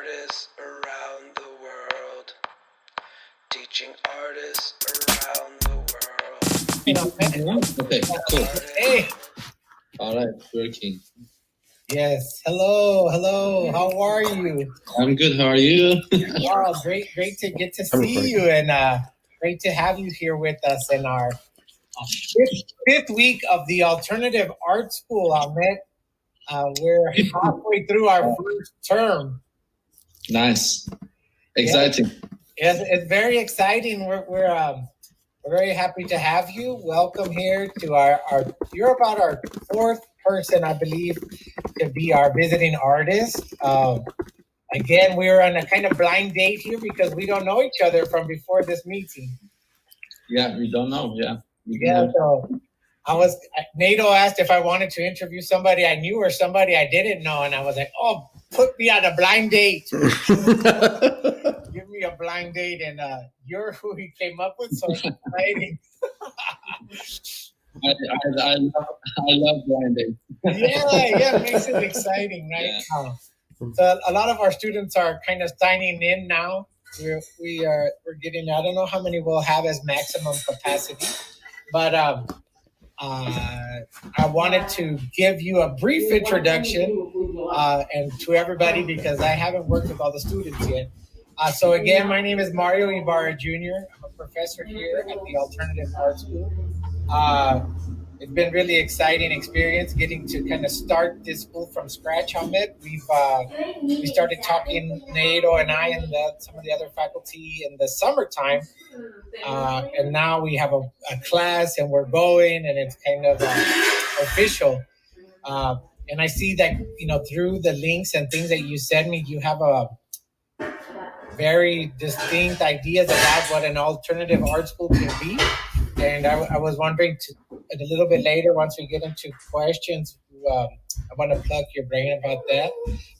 artists around the world. Teaching artists around the world. Okay, cool. Hey. All right, working. Yes. Hello. How are you? I'm good. How are you? Wow, great to get to see you, and great to have you here with us in our fifth week of the Alternative Art School, Ahmet. We're halfway through our first term. Nice. Exciting. Yes, it's very exciting. We're very happy to have you. Welcome here to our you're about our fourth person, I believe, to be our visiting artist. Again, we're on a kind of blind date here because we don't know each other from before this meeting. Yeah, we don't know. Yeah. So NATO asked if I wanted to interview somebody I knew or somebody I didn't know, and I was like, "Oh, put me on a blind date. Give me a blind date," and you're who he came up with. So exciting. I love blind dates. Yeah, it makes it exciting, right? Yeah. So a lot of our students are kind of signing in now. We're getting, I don't know how many we'll have as maximum capacity, but I wanted to give you a brief introduction and to everybody because I haven't worked with all the students yet. So again, my name is Mario Ybarra Jr. I'm a professor here at the Alternative Art School. It's been really exciting experience getting to kind of start this school from scratch, Ahmet. We started talking, NATO and I and some of the other faculty in the summertime. And now we have a class and we're going and it's kind of official. And I see that, through the links and things that you send me, you have a very distinct ideas about what an alternative art school can be. And I was wondering a little bit later, once we get into questions, I want to plug your brain about that.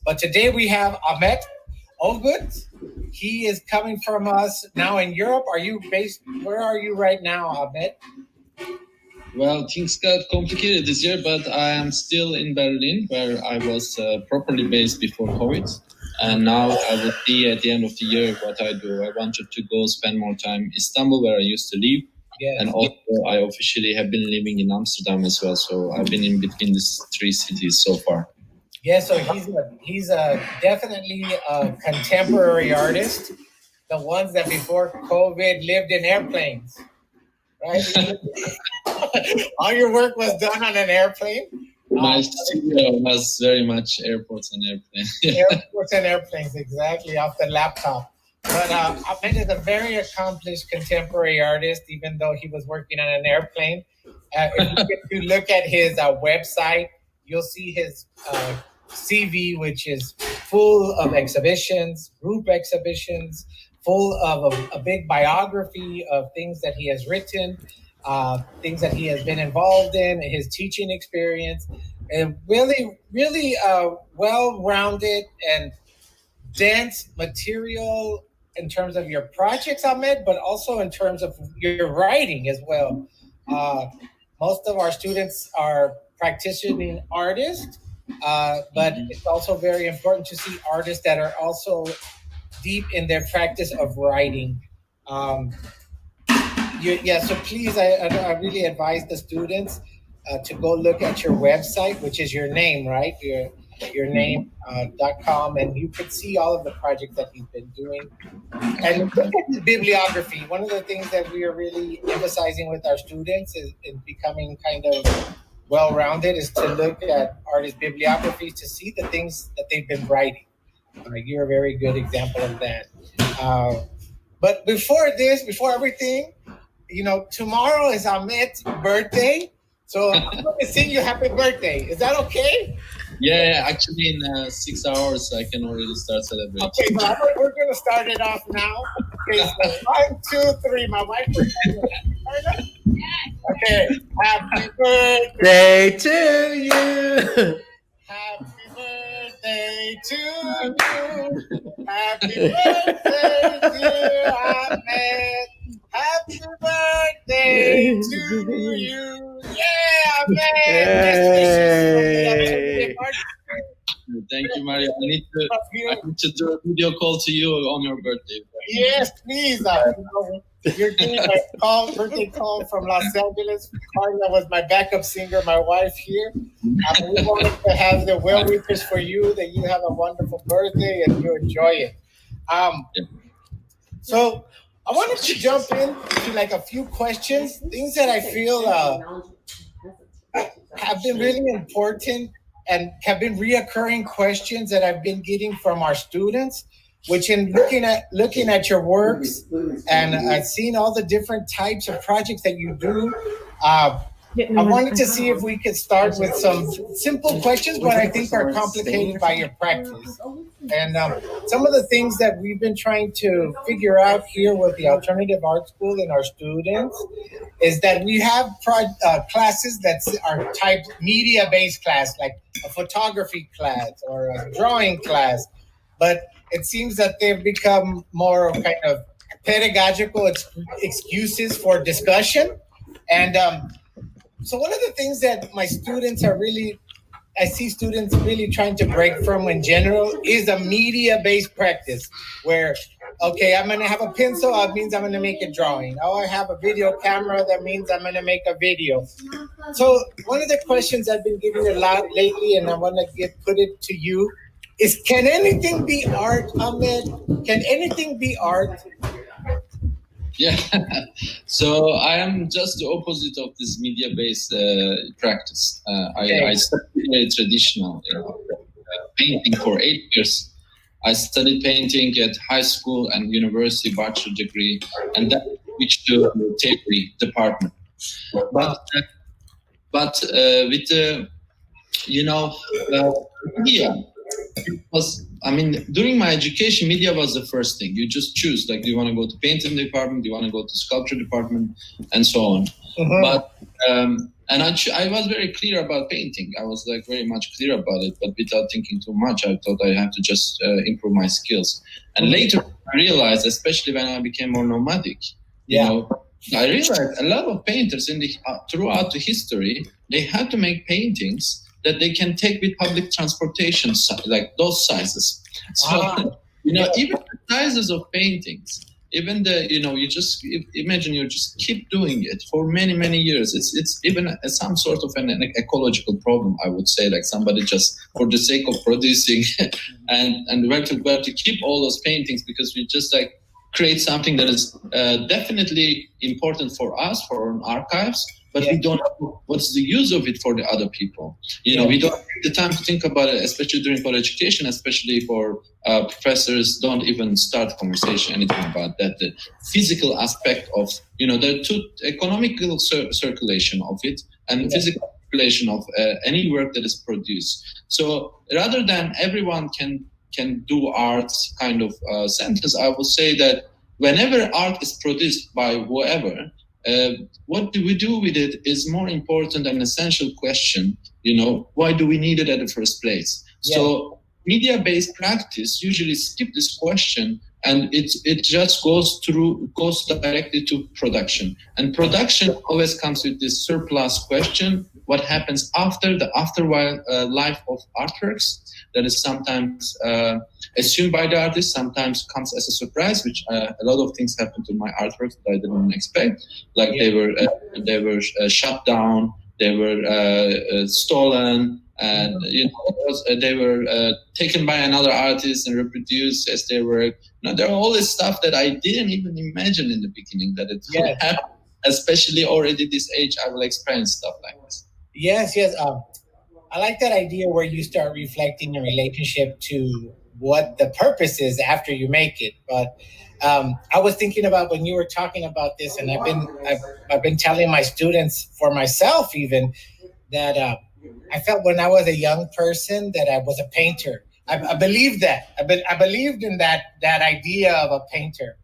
But today we have Ahmet Ogut. He is coming from us now in Europe. Where are you right now, Ahmet? Well, things got complicated this year, but I am still in Berlin, where I was properly based before COVID. And now I will see at the end of the year what I do. I wanted to go spend more time in Istanbul, where I used to live. Yes. And also I officially have been living in Amsterdam as well. So I've been in between these three cities so far. Yeah, so he's definitely a contemporary artist. The ones that before COVID lived in airplanes, right? All your work was done on an airplane? My studio was very much airports and airplanes. Airports and airplanes, exactly, off the laptop. But Ahmet is a very accomplished contemporary artist, even though he was working on an airplane. If you look at his website, you'll see his CV, which is full of exhibitions, group exhibitions, full of a big biography of things that he has written, things that he has been involved in, his teaching experience, and really, really well-rounded and dense material in terms of your projects, Ahmed, but also in terms of your writing as well. Most of our students are practicing artists, but it's also very important to see artists that are also deep in their practice of writing. So please, I really advise the students to go look at your website, which is your name, right? Your name.com, and you can see all of the projects that you've been doing. And look at the bibliography. One of the things that we are really emphasizing with our students is becoming kind of well-rounded is to look at artist bibliographies to see the things that they've been writing. You're a very good example of that. But before everything, tomorrow is Ahmet's birthday. So I'm going to sing you happy birthday. Is that okay? Yeah, actually in 6 hours I can already start celebrating. Okay, so we're going to start it off now. Okay, so 1, 2, 3. My wife will Okay, happy birthday to you. Happy birthday to you. Happy birthday, dear Ahmet. Happy birthday to you. Yeah, Ahmet. Hey. Thank you, Mario. I need to do a video call to you on your birthday. Yes, please. You're getting a birthday call from Los Angeles. Carla was my backup singer, my wife here. We wanted to have the well wishes for you, that you have a wonderful birthday and you enjoy it. So I wanted to jump into like a few questions, things that I feel have been really important and have been reoccurring questions that I've been getting from our students, which in looking at your works and seeing all the different types of projects that you do, I wanted to see if we could start with some simple questions, but I think are complicated by your practice. And some of the things that we've been trying to figure out here with the Alternative Art School and our students is that we have classes that are typed media-based class, like a photography class or a drawing class. But it seems that they've become more kind of pedagogical excuses for discussion. And so one of the things that my students I see students really trying to break from in general is a media-based practice where, okay, I'm going to have a pencil, that means I'm going to make a drawing. Oh, I have a video camera, that means I'm going to make a video. So one of the questions I've been getting a lot lately, and I want to put it to you, is can anything be art, Ahmed? Can anything be art? Yeah, so I am just the opposite of this media-based practice. I studied very traditional painting for 8 years. I studied painting at high school and university, bachelor degree, and then switched to the theory department. But with the media. During my education, media was the first thing. You just choose, like, do you want to go to painting department, do you want to go to sculpture department, and so on. Mm-hmm. But I was very clear about painting. I was like very much clear about it, but without thinking too much. I thought I have to just improve my skills. And later I realized, especially when I became more nomadic, I realized a lot of painters throughout the history, they had to make paintings that they can take with public transportation, like those sizes. So, even the sizes of paintings, even you just imagine you just keep doing it for many, many years. It's even some sort of an ecological problem, I would say, like somebody just for the sake of producing and where to keep all those paintings, because we just like create something that is definitely important for us, for our archives, but we don't know what's the use of it for the other people. We don't take the time to think about it, especially during college education, especially for professors don't even start conversation, anything about that. The physical aspect of, there are two economical circulation of it and physical circulation of any work that is produced. So rather than everyone can do art kind of sentence, I will say that whenever art is produced by whoever, what do we do with it is more important and essential question. Why do we need it at the first place? Yeah. So media-based practice usually skip this question, and it just goes directly to production. And production always comes with this surplus question: what happens after the life of artworks? That is sometimes assumed by the artist, sometimes comes as a surprise, which a lot of things happened to my artworks that I didn't expect. Like they were shut down, they were stolen, and they were taken by another artist and reproduced as their work. There are all this stuff that I didn't even imagine in the beginning that it could happen. Especially already this age, I will experience stuff like this. Yes. I like that idea where you start reflecting your relationship to what the purpose is after you make it. But I was thinking about when you were talking about this, and I've been telling my students, for myself even, that I felt when I was a young person that I was a painter. I believed that. I believed in that idea of a painter.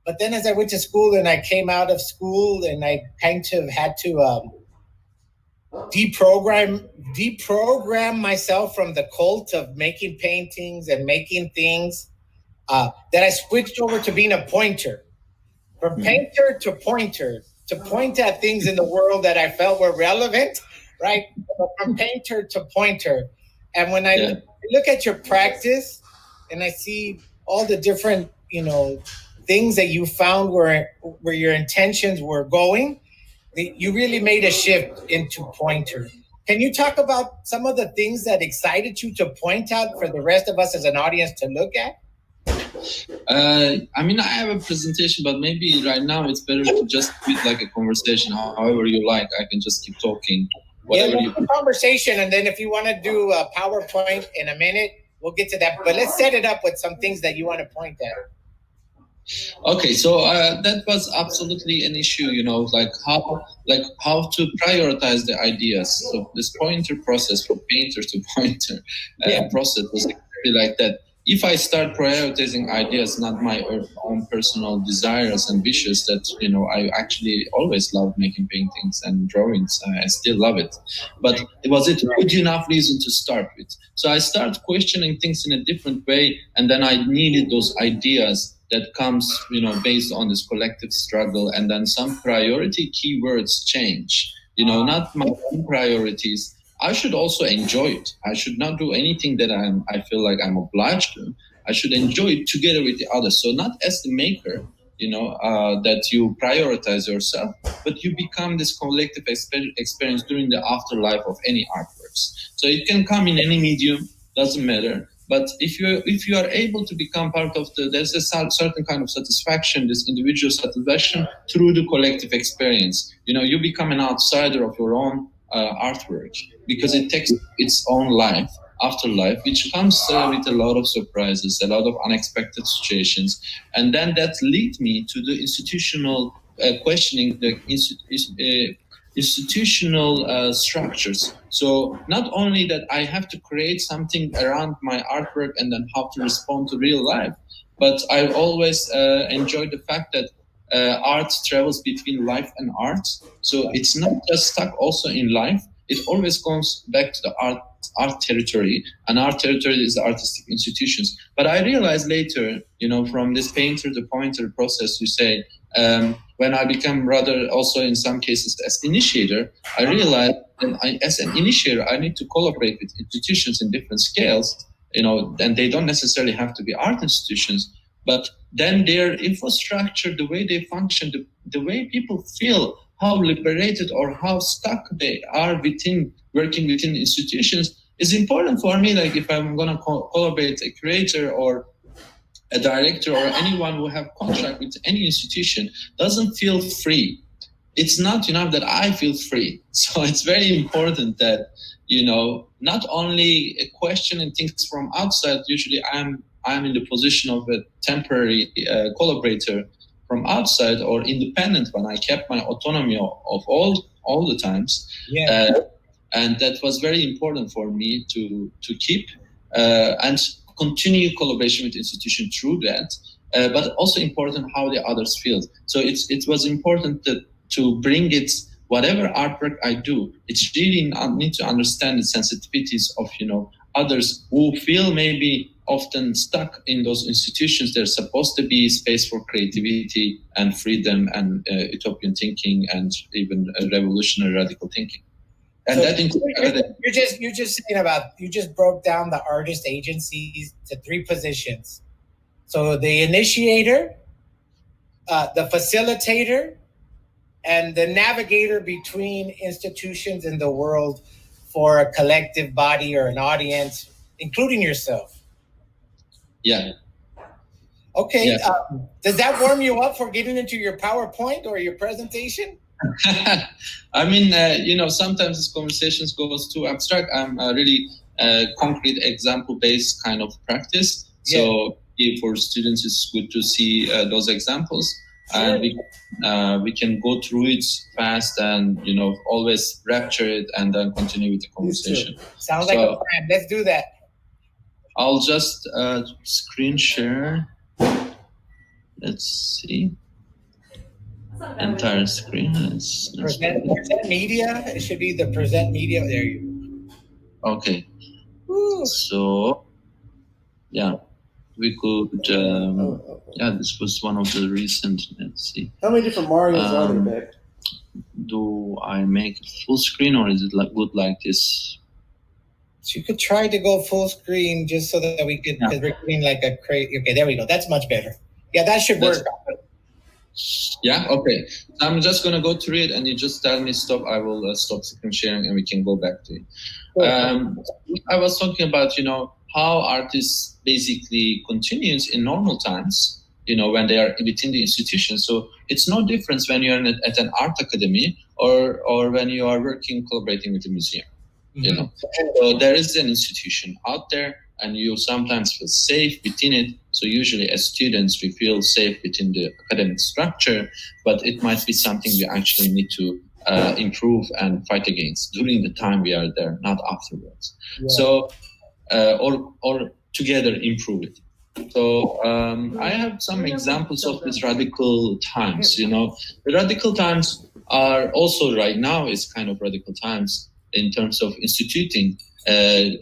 But then as I went to school and I came out of school, and I kind of had to deprogram myself from the cult of making paintings and making things, that I switched over to being a pointer. From painter to pointer, to point at things in the world that I felt were relevant, right? But from painter to pointer. And when I looked look at your practice, and I see all the different, things that you found where your intentions were going. You really made a shift into pointer. Can you talk about some of the things that excited you to point out for the rest of us as an audience to look at? I mean, I have a presentation, but maybe right now it's better to just treat like a conversation. However you like, I can just keep talking. Whatever you conversation, and then if you want to do a PowerPoint in a minute, we'll get to that. But let's set it up with some things that you want to point at. Okay, so that was absolutely an issue, like how to prioritize the ideas. So this pointer process from painter to pointer process was exactly like that. If I start prioritizing ideas, not my own personal desires and wishes, that I actually always loved making paintings and drawings. I still love it, but was it good enough reason to start with? So I start questioning things in a different way, and then I needed those ideas that comes, based on this collective struggle, and then some priority keywords change. Not my own priorities. I should also enjoy it. I should not do anything that I feel like I'm obliged to. I should enjoy it together with the others. So not as the maker, that you prioritize yourself, but you become this collective experience during the afterlife of any artworks. So it can come in any medium, doesn't matter. But if you are able to become part of there's a certain kind of satisfaction, this individual satisfaction through the collective experience. You become an outsider of your own artwork, because it takes its own life, afterlife, which comes with a lot of surprises, a lot of unexpected situations. And then that lead me to the institutional questioning, the institutional structures. So not only that I have to create something around my artwork and then how to respond to real life, but I always enjoy the fact that art travels between life and art. So it's not just stuck also in life. It always comes back to the art territory, and art territory is the artistic institutions. But I realized later, from this painter to pointer process, you say, when I became rather also in some cases as initiator, I realized that as an initiator, I need to collaborate with institutions in different scales, and they don't necessarily have to be art institutions, but then their infrastructure, the way they function, the way people feel, how liberated or how stuck they are working within institutions is important for me. Like if I'm going to collaborate a creator or a director or anyone who have contract with any institution doesn't feel free. It's not enough that I feel free. So it's very important that, not only a question and things from outside. Usually I'm in the position of a temporary collaborator from outside or independent when I kept my autonomy of all the times. Yeah. And that was very important for me to keep and continue collaboration with institution through that, but also important how the others feel. So it was important to bring it, whatever artwork I do, it's really need to understand the sensitivities of others who feel maybe often stuck in those institutions. There's supposed to be space for creativity and freedom and utopian thinking and even revolutionary radical thinking. And so that you're just saying about, you just broke down the artist agencies to 3 positions. So the initiator, the facilitator, and the navigator between institutions in the world for a collective body or an audience, including yourself. Yeah. Okay. Yeah. Does that warm you up for getting into your PowerPoint or your presentation? I mean, sometimes this conversations goes too abstract. I'm a really concrete example-based kind of practice. Yeah. So for students, it's good to see those examples. Sure. And we can go through it fast and, always rapture it and then continue with the conversation. Sounds like a plan. Let's do that. I'll just screen share. Let's see. Entire screen. Present media. It should be the present media. There you go. Okay. Woo. So, yeah, we could. Yeah, this was one of the recent. Let's see. How many different Marios are there, babe? Do I make it full screen or is it good like this? So you could try to go full screen just so that we could, because we're getting like a crazy. Okay, there we go. That's much better. Yeah, that should work. Yeah, okay. So I'm just going to go through it and you just tell me stop. I will stop screen sharing and we can go back to it. I was talking about, how artists basically continues in normal times, when they are within the institution. So it's no difference when you're at an art academy or when you are collaborating with a museum. So there is an institution out there and you sometimes feel safe within it. So usually as students, we feel safe within the academic structure, but it might be something we actually need to improve and fight against during the time we are there, not afterwards. Yeah. So, or together improve it. So I have some examples of these radical times. The radical times are also right now is kind of radical times in terms of instituting.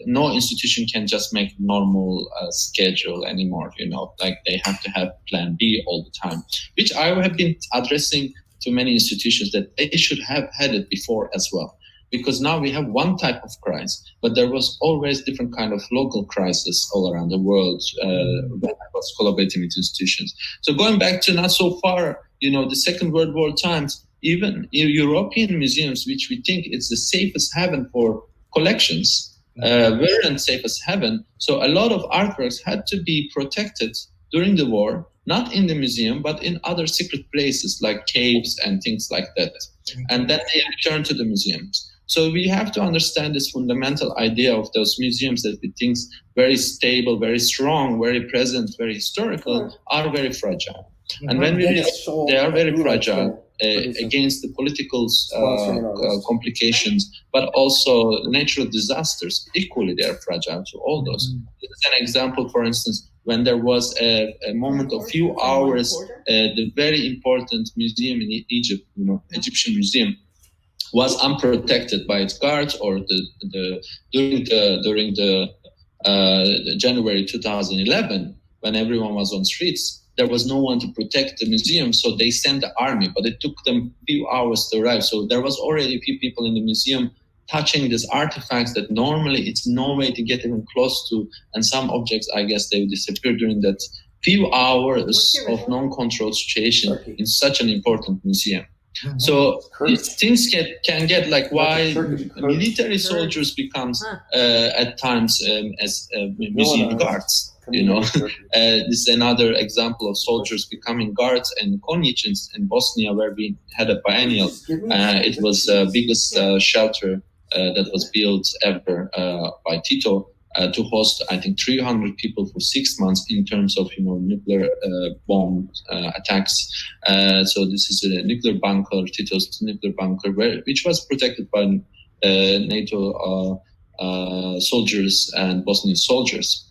No institution can just make normal schedule anymore, like they have to have plan B all the time, which I have been addressing to many institutions that they should have had it before as well. Because now we have one type of crisis, but there was always different kind of local crisis all around the world when I was collaborating with institutions. So going back to not so far, the Second World War times, even European museums, which we think it's the safest haven for collections, weren't safe as heaven. So a lot of artworks had to be protected during the war, not in the museum, but in other secret places like caves and things like that. And then they returned to the museums. So we have to understand this fundamental idea of those museums that we think very stable, very strong, very present, very historical, are very fragile. And when we they are very fragile against the political complications, but also natural disasters, equally they are fragile to all those. This is an example, for instance, when there was a moment of few hours, the very important museum in Egypt, Egyptian museum, was unprotected by its guards, or during the January 2011, when everyone was on streets, there was no one to protect the museum, so they sent the army, but it took them a few hours to arrive. So there was already a few people in the museum touching these artifacts that normally it's no way to get even close to, and some objects, I guess, they disappeared during that few hours of non-controlled situation in such an important museum. So these things can get like why military soldiers becomes at times as museum guards. This is another example of soldiers becoming guards in Konjic in Bosnia, where we had a biennial. It was the biggest shelter that was built ever by Tito to host, I think, 300 people for 6 months in terms of nuclear bomb attacks. So this is a nuclear bunker, Tito's nuclear bunker, which was protected by NATO soldiers and Bosnian soldiers.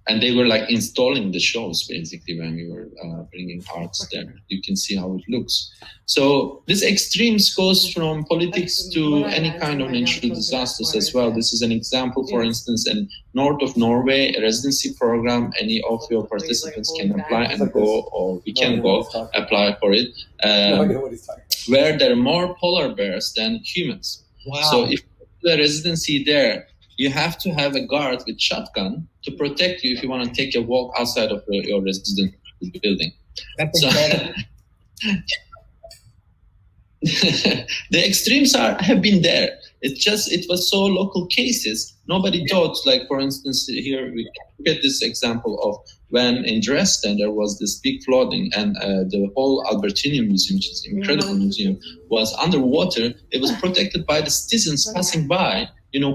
And they were like installing the shows basically when we were bringing arts there. You can see how it looks. So this extremes goes from politics to any kind of natural disasters as well. This is an example, for instance, in north of Norway, a residency program. Any of your participants can apply and go, or we can go apply for it, where there are more polar bears than humans. Wow. So if the residency there, you have to have a guard with shotgun to protect you if you want to take a walk outside of your residence building. That's incredible. The extremes have been there. It was so local cases. Nobody thought, like, for instance, here we get this example of when in Dresden there was this big flooding and the whole Albertinian Museum, which is an incredible museum, was underwater. It was protected by the citizens passing by.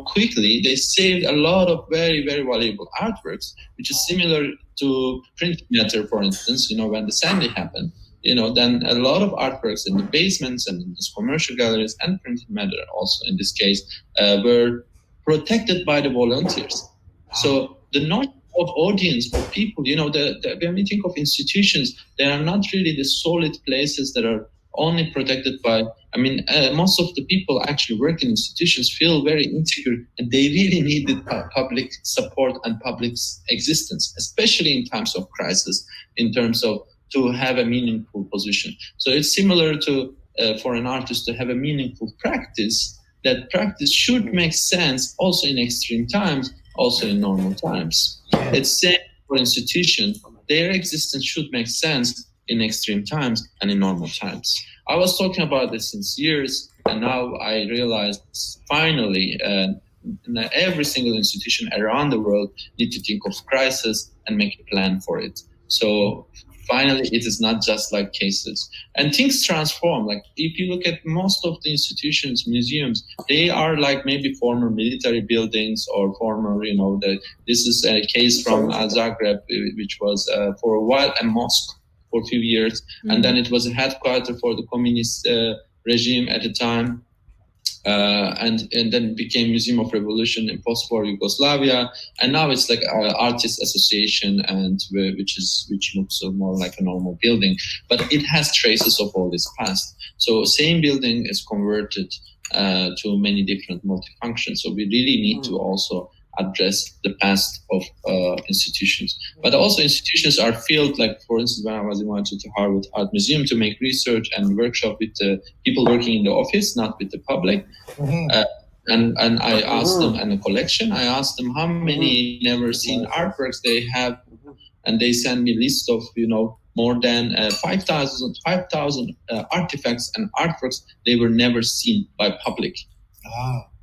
Quickly, they saved a lot of very, very valuable artworks, which is similar to printed matter, for instance, when the Sandy happened. Then a lot of artworks in the basements and in these commercial galleries and printed matter also in this case were protected by the volunteers. So the knowledge of audience, of people, when we think of institutions, they are not really the solid places that are only protected by, most of the people actually work in institutions feel very insecure, and they really need the public support and public existence, especially in times of crisis, in terms of to have a meaningful position. So it's similar to for an artist to have a meaningful practice. that practice should make sense also in extreme times, also in normal times. It's same for institutions. Their existence should make sense in extreme times and in normal times. I was talking about this since years, and now I realize finally every single institution around the world need to think of crisis and make a plan for it. So finally, it is not just like cases. And things transform. Like if you look at most of the institutions, museums, they are like maybe former military buildings or former, this is a case from Zagreb, which was for a while a mosque for a few years. Mm-hmm. And then it was a headquarters for the communist regime at the time. And then became Museum of Revolution in post-war Yugoslavia, and now it's like an artist association, and which looks more like a normal building, but it has traces of all this past. So same building is converted to many different multifunctions. So we really need to also address the past of institutions. But also institutions are filled, like for instance, when I was invited to Harvard Art Museum to make research and workshop with the people working in the office, not with the public. Mm-hmm. And I asked them, and a collection, I asked them how many never seen artworks they have, and they sent me a list of, more than 5,000 artifacts and artworks they were never seen by public.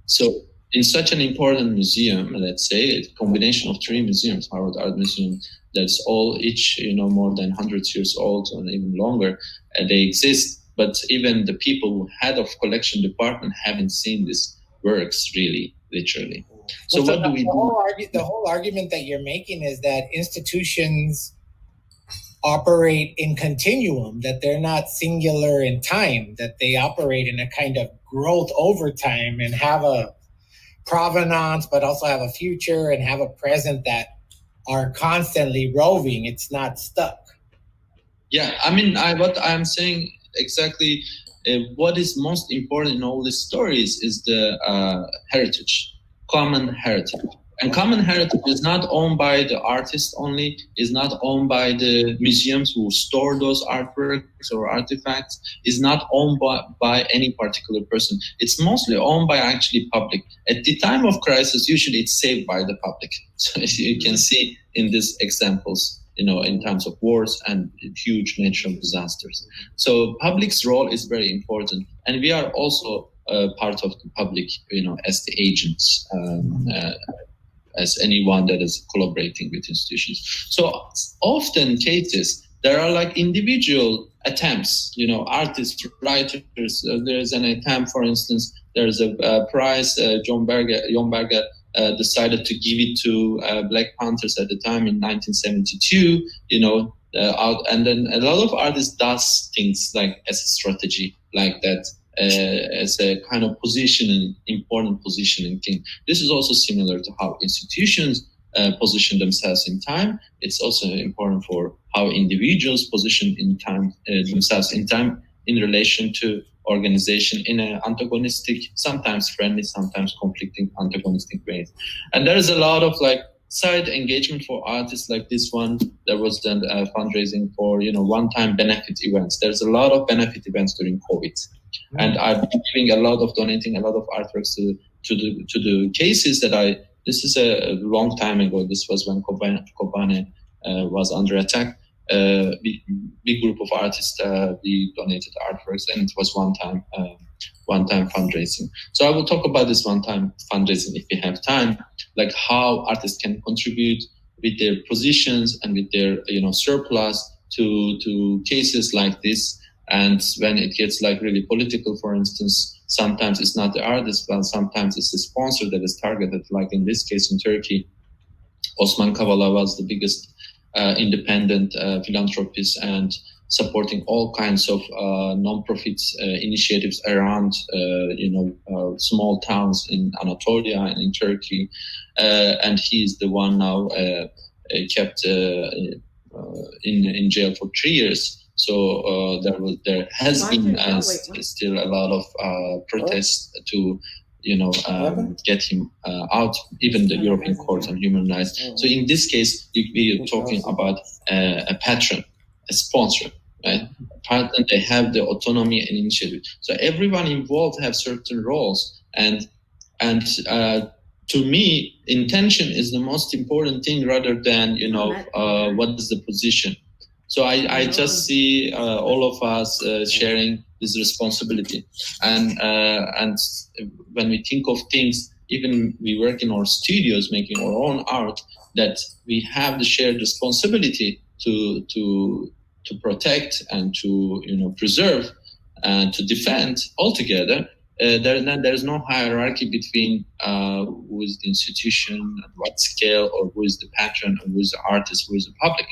So in such an important museum, let's say, a combination of 3 museums, Harvard Art Museum, that's all each, more than 100 years old and even longer, they exist. But even the people who head of collection department haven't seen these works really, literally. So what do we do? The whole argument that you're making is that institutions operate in continuum, that they're not singular in time, that they operate in a kind of growth over time and have a provenance, but also have a future and have a present that are constantly roving. It's not stuck. Yeah, I mean, what I'm saying exactly, what is most important in all these stories is the heritage, common heritage. And common heritage is not owned by the artist only, is not owned by the museums who store those artworks or artifacts, is not owned by any particular person. It's mostly owned by actually public. At the time of crisis, usually it's saved by the public. So you can see in these examples, in terms of wars and huge natural disasters. So public's role is very important. And we are also part of the public, as the agents, as anyone that is collaborating with institutions. So often cases, there are like individual attempts, artists, writers. There's an attempt, for instance, there's a prize, John Berger decided to give it to Black Panthers at the time in 1972, and then a lot of artists does things like as a strategy like that. As a kind of important positioning thing. This is also similar to how institutions position themselves in time. It's also important for how individuals position in time themselves in time in relation to organization in an antagonistic, sometimes friendly, sometimes conflicting antagonistic ways. And there is a lot of side engagement for artists like this one. There was then fundraising for one-time benefit events. There's a lot of benefit events during COVID. And I've been donating a lot of artworks to the cases that this is a long time ago. This was when Kobane was under attack. Big group of artists, we donated artworks, and it was one-time fundraising. So I will talk about this one-time fundraising if we have time, like how artists can contribute with their positions and with their surplus to cases like this. And when it gets really political, for instance, sometimes it's not the artist, but sometimes it's the sponsor that is targeted. Like in this case in Turkey, Osman Kavala was the biggest independent philanthropist and supporting all kinds of non-profit initiatives around small towns in Anatolia and in Turkey, and he's the one now kept in jail for 3 years. So there has been still a lot of protests to get him out, even the European Court on Human Rights. So in this case, we are talking about a patron, a sponsor, right? Partner, they have the autonomy and initiative. So everyone involved have certain roles, and to me, intention is the most important thing rather than what is the position. So I just see all of us sharing this responsibility, and when we think of things, even we work in our studios making our own art, that we have the shared responsibility to protect and to preserve and to defend altogether. There's no hierarchy between who is the institution, at what scale, or who is the patron, or who is the artist, who is the public.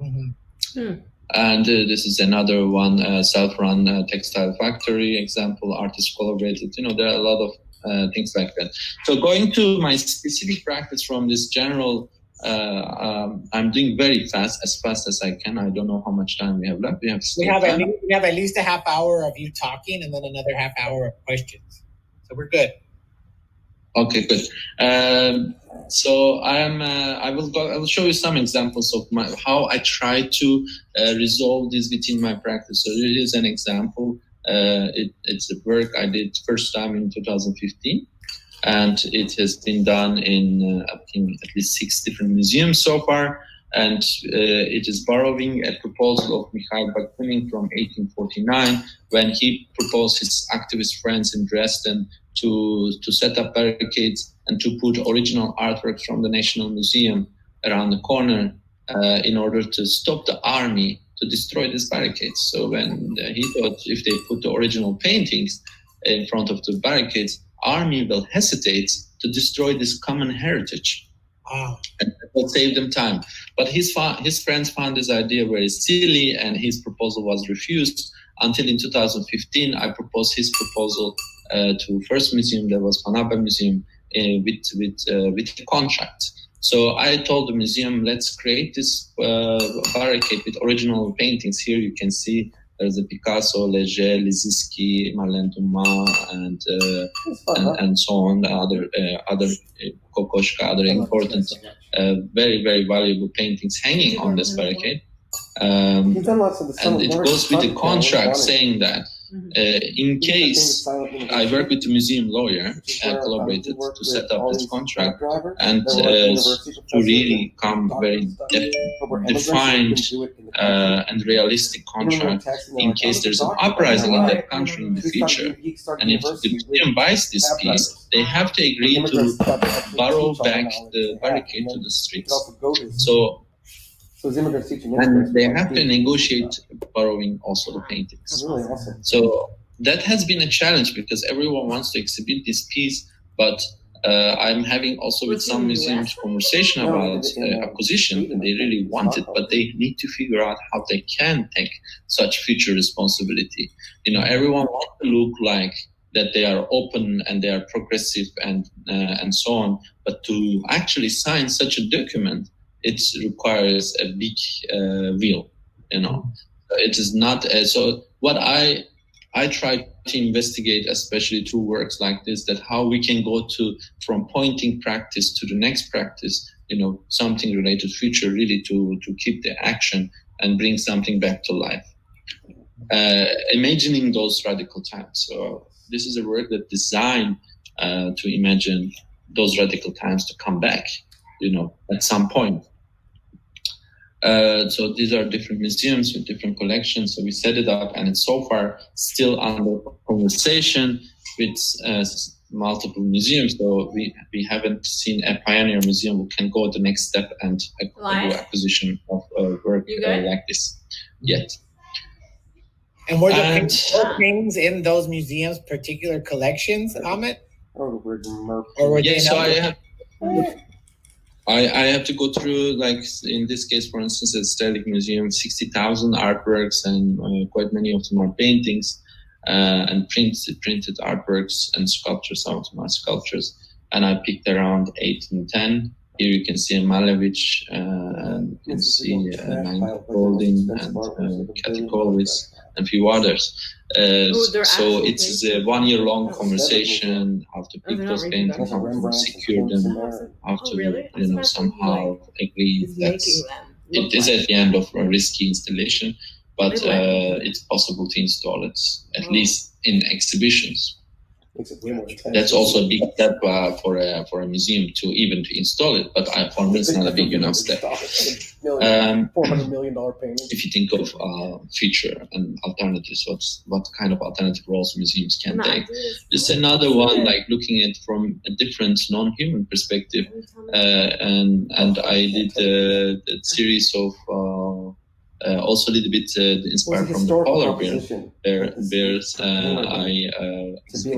Mm-hmm. And this is another one, self-run textile factory example, artists collaborated. There are a lot of things like that. So going to my specific practice from this general, I'm doing very fast as I can. I don't know how much time we have left. We have at least a half hour of you talking and then another half hour of questions. So we're good. Okay, good. So I will show you some examples of how I try to resolve this within my practice. So here is an example. It's a work I did first time in 2015. And it has been done in, I think, at least 6 different museums so far. And it is borrowing a proposal of Mikhail Bakunin from 1849, when he proposed his activist friends in Dresden to set up barricades and to put original artworks from the National Museum around the corner in order to stop the army to destroy these barricades. So when he thought if they put the original paintings in front of the barricades, army will hesitate to destroy this common heritage. And that will save them time. But his friends found this idea very silly, and his proposal was refused until in 2015 I proposed his proposal to first museum, that was Panaba Museum, with a contract. So I told the museum, let's create this barricade with original paintings. Here you can see there's a Picasso, Leger, Lissitzky, Marlene Dumas, and so on. Other Kokoschka, other important, very, very valuable paintings hanging on this barricade. And it goes with the contract saying that in case I work with the museum lawyer and collaborated to set up this contract and to really come very defined and realistic contract in case there's an uprising in that country in the future. And if the museum buys this piece, they have to agree to borrow back the barricade to the streets. And they have to negotiate borrowing also the paintings. Really awesome. So that has been a challenge because everyone wants to exhibit this piece, but I'm having also with some museums conversation about acquisition, and they really want it, but they need to figure out how they can take such future responsibility. Everyone wants to look like that they are open and they are progressive and so on, but to actually sign such a document, it requires a big will, It is not so. What I try to investigate, especially through works like this, that how we can go from pointing practice to the next practice, something related to future, really to keep the action and bring something back to life. Imagining those radical times. So this is a work that designed to imagine those radical times to come back, at some point. So these are different museums with different collections. So we set it up, and it's so far still under conversation with multiple museums. So we haven't seen a pioneer museum who can go the next step and do acquisition of work like this yet. And were there paintings in those museums, particular collections, Ahmet? Or were they I have to go through, like in this case, for instance, at Sterling Museum, 60,000 artworks, and quite many of them are paintings and printed artworks and sculptures, some of them are sculptures. And I picked around 8 and 10. Here you can see Malevich, and you can see Goldin and Katikolis and a few others. So it's a 1 year long conversation, how to pick those paintings, how to secure them, how to somehow agree that it is at the end of a risky installation, but it's possible to install it at least in exhibitions. That's also a big step for a museum to install it. But for me, it's not a big enough step. $400 million payment. If you think of future and alternatives, what kind of alternative roles museums can take? Just another one, like looking at from a different non-human perspective, and I did a series of also a little bit inspired from the polar bears. I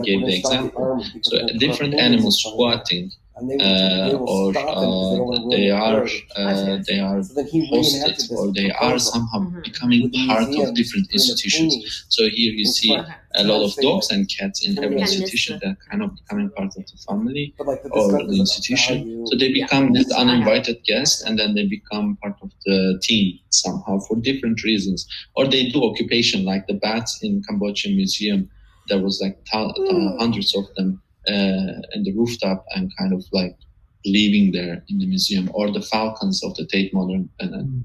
gave the example. So different animals squatting, or they are hosted, or they are somehow becoming part of different institutions. So here you see a lot of dogs and cats in every institution that are kind of becoming part of the family or the institution. So they become this uninvited guest, and then they become part of the team somehow for different reasons. Or they do occupation, like the bats in Cambodian museum. There was like hundreds of them in the rooftop and kind of like living there in the museum, or the falcons of the Tate Modern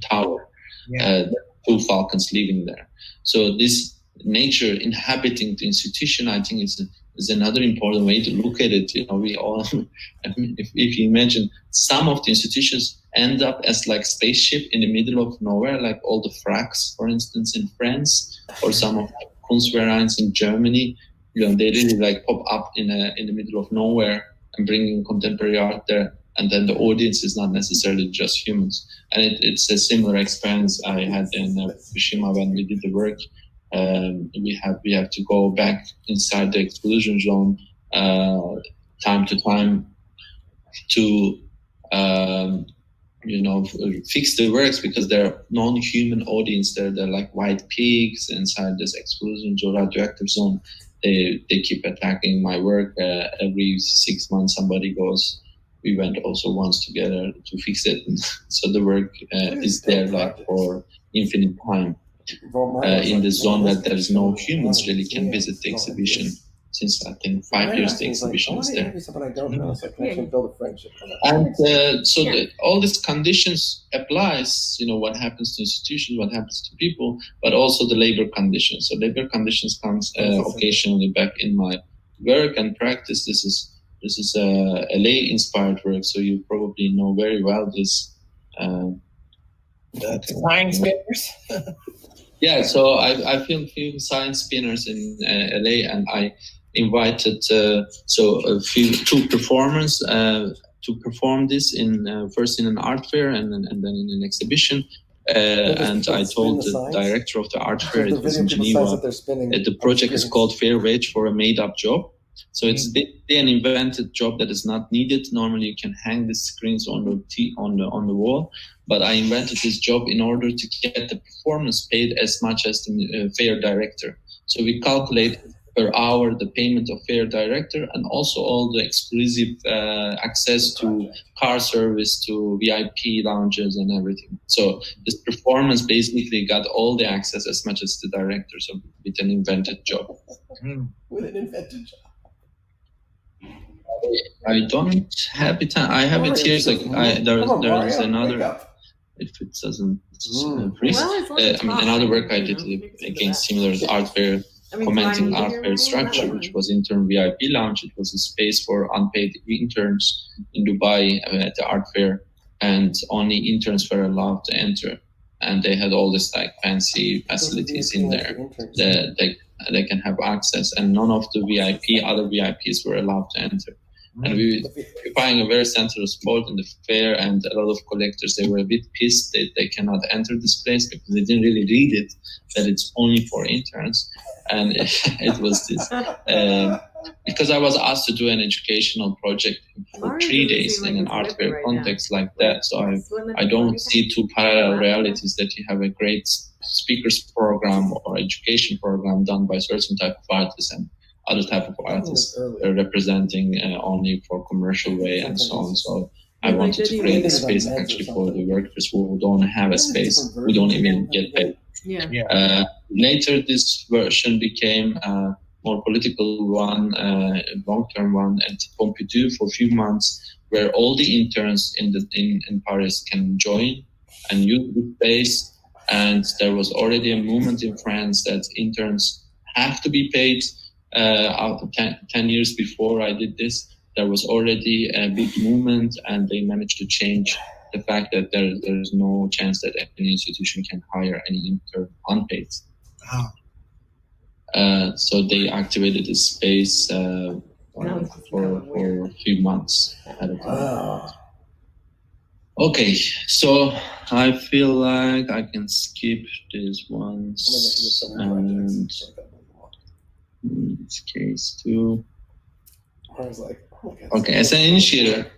Tower. 2 falcons living there. So this nature inhabiting the institution, I think is another important way to look at it. We all, if you imagine, some of the institutions end up as like spaceship in the middle of nowhere, like all the Fracs, for instance, in France, or some of the Kunstvereins in Germany. They really like pop up in the middle of nowhere and bringing contemporary art there. And then the audience is not necessarily just humans. And it's a similar experience I had in Fukushima when we did the work. We have to go back inside the exclusion zone time to time to fix the works, because they're non-human audience there. They're like white pigs inside this exclusion zone, radioactive zone. They keep attacking my work. Every 6 months somebody goes. We went also once together to fix it. So the work is there like for infinite time in the zone that there's no humans really can visit the exhibition. Since I think 5 years the exhibition is there. And all these conditions applies, what happens to institutions, what happens to people, but also the labor conditions. So labor conditions comes occasionally back in my work and practice. This is a LA inspired work, so you probably know very well this. Flying spinners. Yeah, so I filmed science spinners in LA, and I invited two performers to perform this in first in an art fair and then in an exhibition. And I told the director of the art fair, it was in Geneva, the project is called Fair Wage for a Made-Up Job. So it's an invented job that is not needed. Normally you can hang the screens on the wall, but I invented this job in order to get the performance paid as much as the fair director. So we calculate per hour the payment of fair director, and also all the exclusive access to car service, to VIP lounges and everything. So this performance basically got all the access as much as the director, so with an invented job. With an invented job. I don't have it. I have it here. Like there is another. If it doesn't freeze, another work I did again similar art fair, commenting art fair structure, which was intern VIP lounge. It was a space for unpaid interns in Dubai at the art fair, and only interns were allowed to enter. And they had all this like fancy facilities in there that they can have access, and none of the other VIPs were allowed to enter. And we were occupying a very central spot in the fair, and a lot of collectors, they were a bit pissed that they cannot enter this place because they didn't really read it, that it's only for interns. And it was this, because I was asked to do an educational project for 3 days in an art fair context like that. So I don't see two parallel realities, that you have a great speakers program or education program done by certain type of artists and other type of artists representing only for commercial way and so on. So I wanted to create a space actually for the workers who don't have a space, who don't even get paid. Later, this version became a more political one, a long-term one at Pompidou for a few months, where all the interns in Paris can join and use the space. And there was already a movement in France that interns have to be paid out of 10 years before I did this, there was already a big movement, and they managed to change the fact that there's no chance that any institution can hire any intern unpaid. So they activated this space for a few months ahead of time. Okay, so I feel like I can skip these ones, and in this case too. Okay, as an initiator,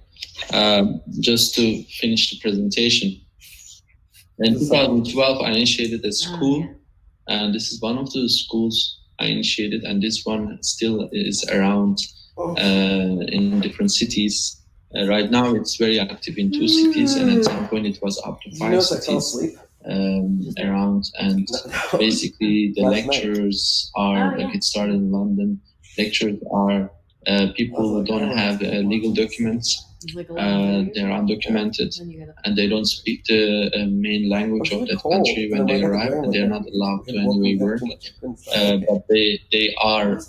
just to finish the presentation, in 2012 I initiated a school, and this is one of the schools I initiated, and this one still is around in different cities. Right now it's very active in 2 cities, and at some point it was up to 5 cities around, and basically the lecturers are, like it started in London, lecturers are people who don't have legal documents. They're undocumented, and they don't speak the main language of that country when they arrive, and they're not allowed to anyway work. But they are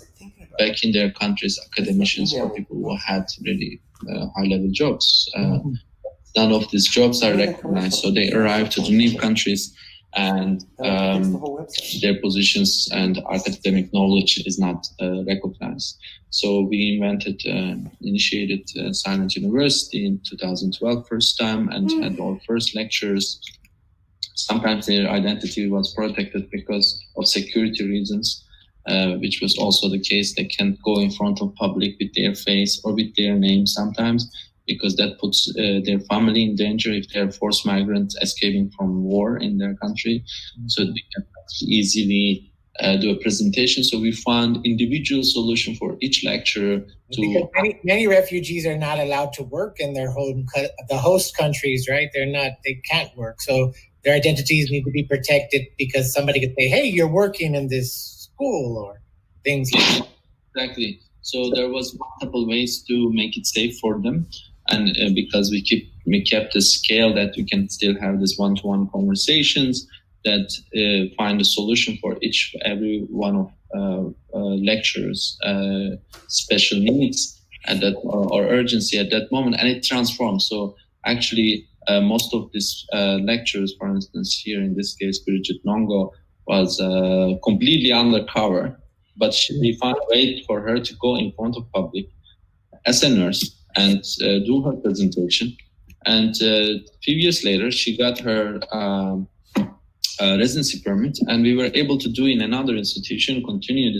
back in their countries academicians or people who had really high-level jobs. None of these jobs are recognized, so they arrive to the new countries, and their positions and academic knowledge is not recognized. So we initiated Silent University in 2012 first time, and had our first lectures. Sometimes their identity was protected because of security reasons, which was also the case. They can't go in front of public with their face or with their name sometimes, because that puts their family in danger if they're forced migrants escaping from war in their country. So they can easily do a presentation. So we found individual solution for each lecturer. Because many refugees are not allowed to work in their the host countries, right? They can't work. So their identities need to be protected, because somebody could say, hey, you're working in this school, or things like that. Exactly. So there was multiple ways to make it safe for them. And because we kept the scale that we can still have this one-to-one conversations that find a solution for every one of lecturers' special needs at that or urgency at that moment, and it transforms. So actually, most of these lecturers, for instance, here in this case, Bridget Nongo was completely undercover, but we found a way for her to go in front of public as a nurse and do her presentation. And a few years later, she got her residency permit, and we were able to do in another institution, continued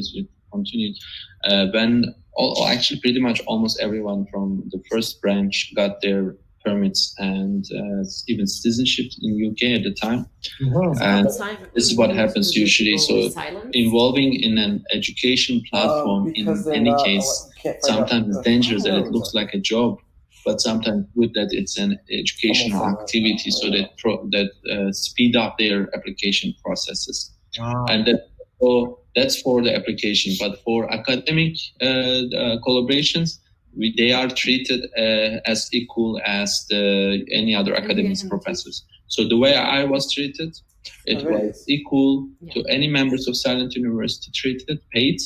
when actually pretty much almost everyone from the first branch got their permits and even citizenship in UK at the time. And this is what happens usually. So involving in an education platform in any case, sometimes it's dangerous that it looks like a job, but sometimes good that it's an educational activity, so that speed up their application processes. And that's for the application. But for academic collaborations, they are treated as equal as any other academics professors. So the way I was treated, it was equal to any members of Silent University treated, paid.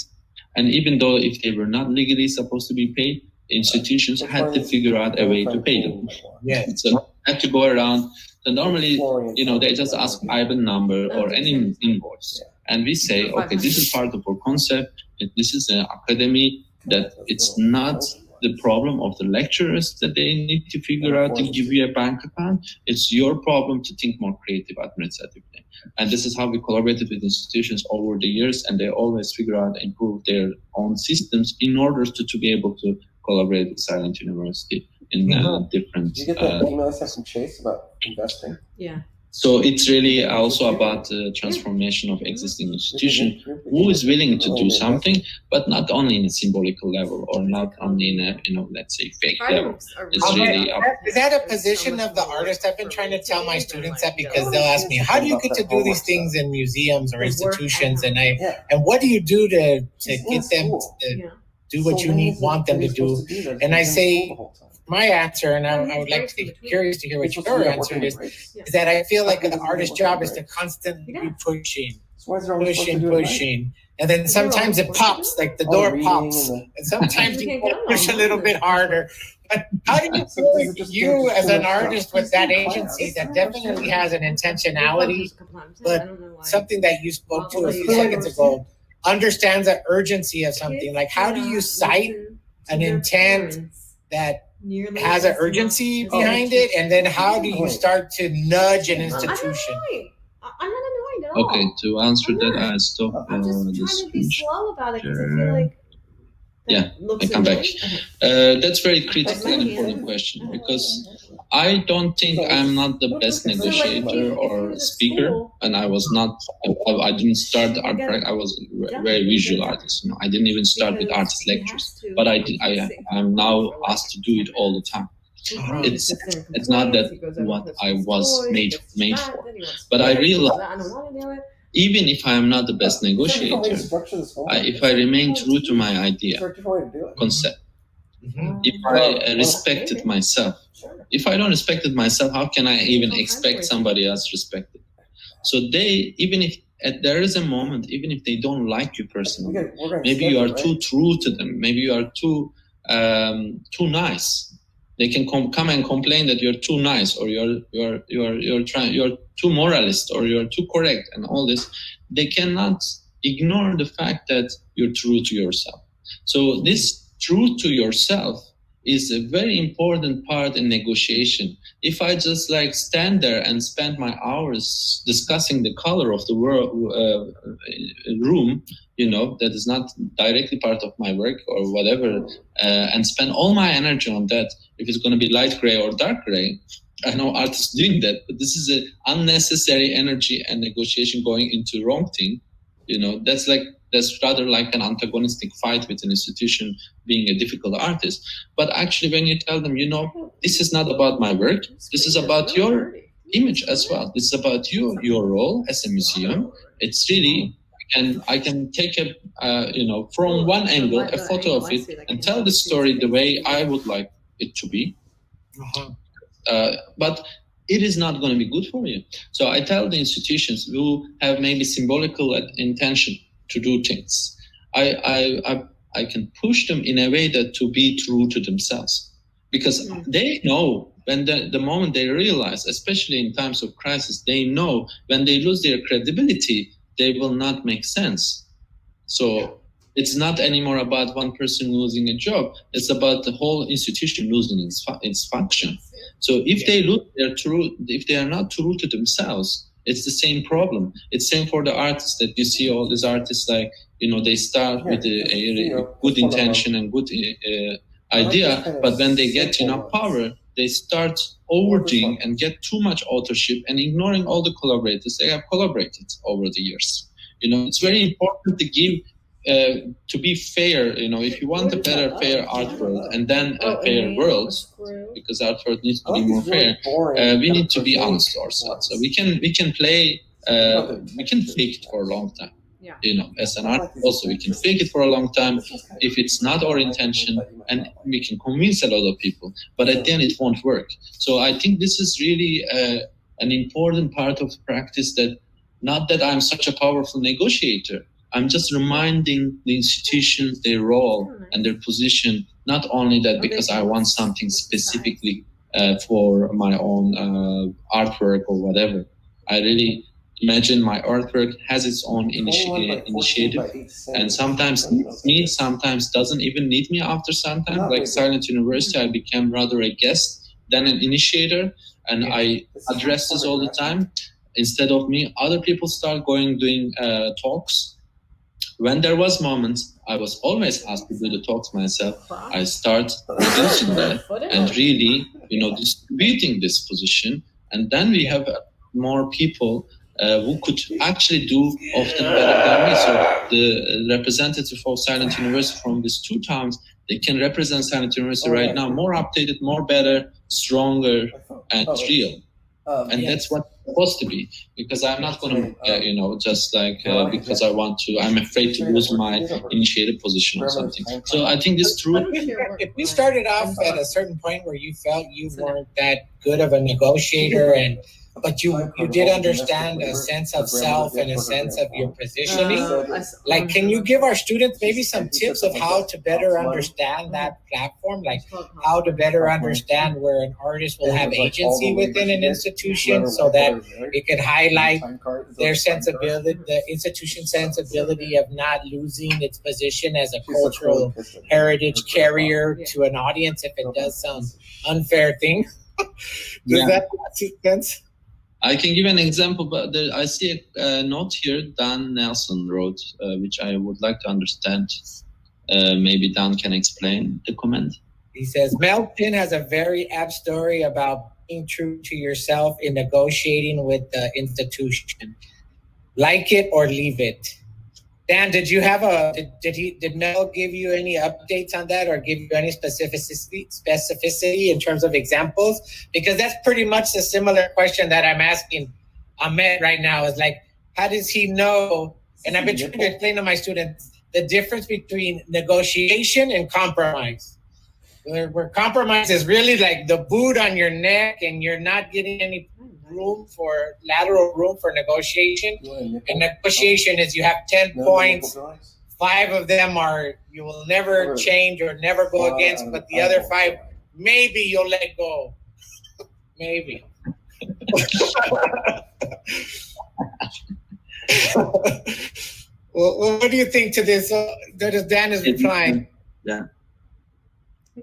And even though if they were not legally supposed to be paid, institutions had to figure out a way to pay them. Yeah. So I had to go around. So normally, they just ask IBAN number or any invoice. And we say, okay, this is part of our concept. This is an academy, that it's not the problem of the lecturers that they need to figure out to give you a bank account. It's your problem to think more creative administratively. And this is how we collaborated with institutions over the years, and they always figure out and improve their own systems in order to be able to collaborate with Silent University in different... Did you get that email I sent from Chase about investing? Yeah. So it's really also about the transformation of existing institutions, who is willing to do something, but not only in a symbolical level or not only in a, let's say, fake level. It's really is that a position of the artist? I've been trying to tell my students that, because they'll ask me, how do you get to do these things in museums or institutions? And what do you do to get them to do what you want them to do? And I say, my answer, and I would like to be curious to hear what your answer is that I feel like the artist's job is to constantly be pushing why is there always supposed to do it at night? pushing. And then sometimes it pops, like the door reading pops. and And sometimes You you can't get push a on. little bit harder. But how do you feel like you as an artist with that agency that definitely has an intentionality, but something that you spoke to a few seconds ago, understands the urgency of something? Like, how do you cite an intent that has an urgency behind it, and then how do you start to nudge an institution? I'm not annoyed at all. Okay, to answer that, I stop I'm just the trying to be screen slow about it because I feel like Yeah, looks I come back. annoying. That's very critical and important question, because I don't think I'm not the best negotiator or speaker, and I was not. I didn't start art practice. I was a very visual artist. I didn't even start with artist lectures, but I'm now asked to do it all the time. It's not that what I was made for, but I realize, even if I am not the best negotiator, if I remain true to my idea, concept, if I respected myself, if I don't respect it myself, how can I even expect somebody else to respect it? So even if there is a moment, even if they don't like you personally, maybe you are too true to them, maybe you are too nice. They can come and complain that you're too nice, or you're too moralist, or you're too correct, and all this. They cannot ignore the fact that you're true to yourself. So this true to yourself is a very important part in negotiation. If I just stand there and spend my hours discussing the color of the room, that is not directly part of my work or whatever, and spend all my energy on that, if it's going to be light gray or dark gray, I know artists doing that, but this is an unnecessary energy and negotiation going into the wrong thing. That's rather like an antagonistic fight with an institution being a difficult artist. But actually, when you tell them, this is not about my work, this is about your image as well. This is about your role as a museum. It's really, I can take from one angle, a photo of it, and tell the story the way I would like it to be. But it is not going to be good for you. So I tell the institutions who have maybe symbolical intention to do things, I can push them in a way that to be true to themselves, because they know when the moment they realize, especially in times of crisis, they know when they lose their credibility, they will not make sense. So it's not anymore about one person losing a job. It's about the whole institution losing its function. So if they are not true to themselves, it's the same problem. It's same for the artists that you see. All these artists, they start with a good intention and good idea, but when they get enough power, they start overdoing and get too much authorship and ignoring all the collaborators they have collaborated over the years. It's very important to give. To be fair, if you want a better, fair art world, and then a fair world, because art world needs to be more fair, we need to be honest ourselves. So we can play, we can fake it for a long time. As an artist, also we can fake it for a long time if it's not our intention, and we can convince a lot of people. But at the end, it won't work. So I think this is really an important part of the practice. That not that I'm such a powerful negotiator. I'm just reminding the institutions their role and their position, not only that because I want something specifically for my own artwork or whatever. I really imagine my artwork has its own initiative, and sometimes needs me, sometimes doesn't even need me after some time. Like Silent University, I became rather a guest than an initiator, and I address this all the time. Instead of me, other people start doing talks. When there was moments, I was always asked to do the talks myself. I start reducing that and really, distributing this position. And then we have more people who could actually do often better than me. So the representative of Silent University from these two towns, they can represent Silent University right now more updated, more better, stronger, and real. And that's what it's supposed to be, because I'm not going to, just because I'm afraid to lose my initiative position or something. So I think this true. If we started off at a certain point where you felt you weren't that good of a negotiator, and but you did understand a sense of self and a sense of your positioning. Like, can you give our students maybe some tips of how to better understand that platform? Like how to better understand where an artist will have agency within an institution so that it could highlight their sensibility, the institution's sensibility of not losing its position as a cultural heritage carrier to an audience if it does some unfair thing. Does that make sense? I can give an example, but I see a note here Dan Nelson wrote, which I would like to understand. Maybe Dan can explain the comment. He says, Melton has a very apt story about being true to yourself in negotiating with the institution. Like it or leave it. Dan, did you have did Mel give you any updates on that or give you any specificity in terms of examples? Because that's pretty much a similar question that I'm asking Ahmet right now is like, how does he know? And I've been trying to explain to my students the difference between negotiation and compromise. Where compromise is really like the boot on your neck and you're not getting any lateral room for negotiation. And negotiation is you have 10 points, 5 of them are you will never change or never go against, but the other 5, maybe you'll let go. Maybe. Well, what do you think to this? Dan is replying. Yeah.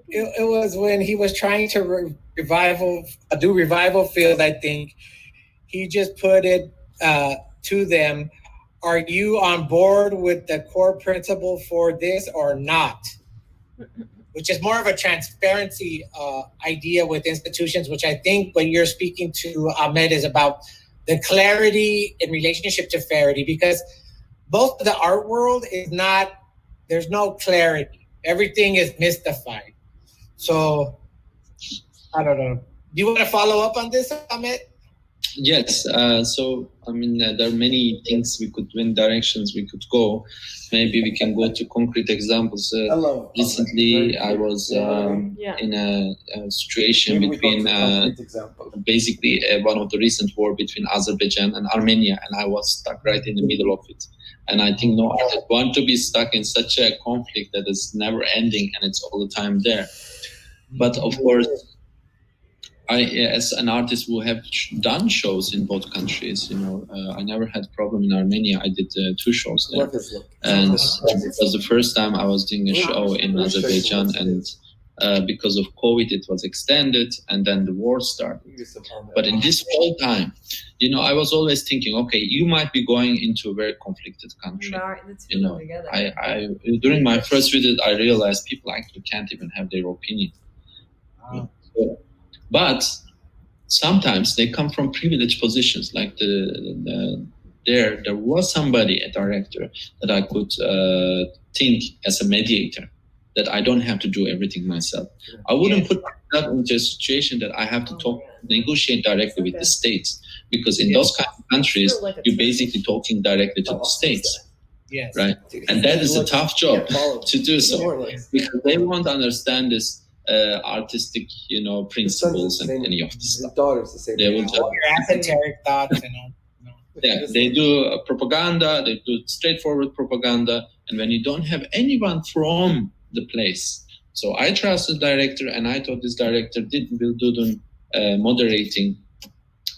It was when he was trying to do revival field, I think. He just put it to them, are you on board with the core principle for this or not? Which is more of a transparency idea with institutions, which I think what you're speaking to, Ahmed, is about the clarity in relationship to fairity, because most of the art world is not, there's no clarity. Everything is mystified. So, I don't know. Do you want to follow up on this, Ahmed? Yes. So, I mean, there are many things we could, in directions we could go. Maybe we can go to concrete examples. Recently, I was in a situation between basically one of the recent war between Azerbaijan and Armenia, and I was stuck right in the middle of it. And I think no artist want to be stuck in such a conflict that is never ending and it's all the time there. But of course, I, as an artist who have done shows in both countries, I never had a problem in Armenia. I did 2 shows there. And it was the first time I was doing a show in Azerbaijan, and because of COVID, it was extended, and then the war started. But in this whole time, I was always thinking, okay, you might be going into a very conflicted country. I during my first visit, I realized people actually can't even have their opinion. But sometimes they come from privileged positions, like there was somebody, a director, that I could think as a mediator, that I don't have to do everything myself. I wouldn't put myself into a situation that I have to negotiate directly with the states, because in those kind of countries, you're basically talking directly to the states. Yes. Right? And that is a tough job to do so, because they won't understand this artistic, principles and any of this stuff. They will just, your esoteric thoughts, Yeah, they do propaganda, they do straightforward propaganda, and when you don't have anyone from the place. So I trust the director, and I thought this director will do the moderating,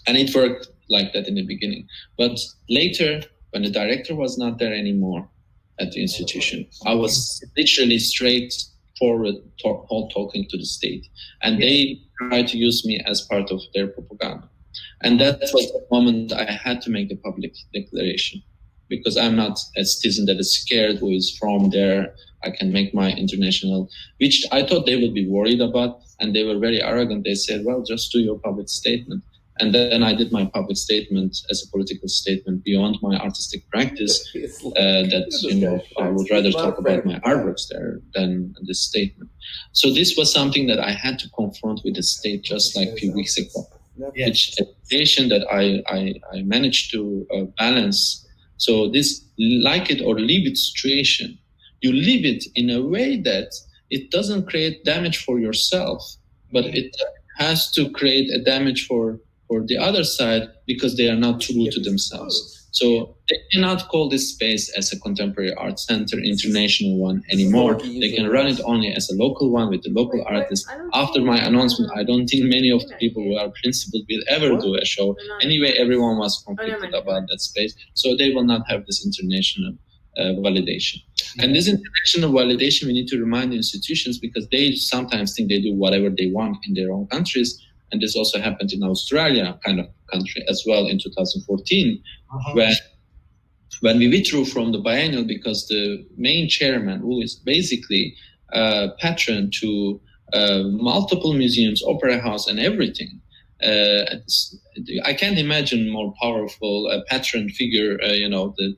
and it worked like that in the beginning. But later, when the director was not there anymore at the institution, I was literally straightforward talking to the state, and they tried to use me as part of their propaganda. And that was the moment I had to make a public declaration, because I'm not a citizen that is scared who is from there. I can make my international, which I thought they would be worried about, and they were very arrogant. They said, well, just do your public statement. And then I did my public statement as a political statement beyond my artistic practice, that, I would rather talk about my artworks there than this statement. So this was something that I had to confront with the state just like a few weeks ago, which education that I managed to balance. So this like it or leave it situation, you leave it in a way that it doesn't create damage for yourself, but it has to create a damage for for the other side because they are not true to themselves. So they cannot call this space as a contemporary art center, international one anymore. They can run it only as a local one with the local artists. After my announcement, I don't think many of the people who are principled will ever do a show. Anyway, everyone was conflicted about that space, so they will not have this international validation. And this international validation, we need to remind the institutions because they sometimes think they do whatever they want in their own countries. And this also happened in Australia, kind of country as well in 2014, when we withdrew from the biennial because the main chairman, who is basically patron to multiple museums, opera house, and everything. I can't imagine more powerful patron figure,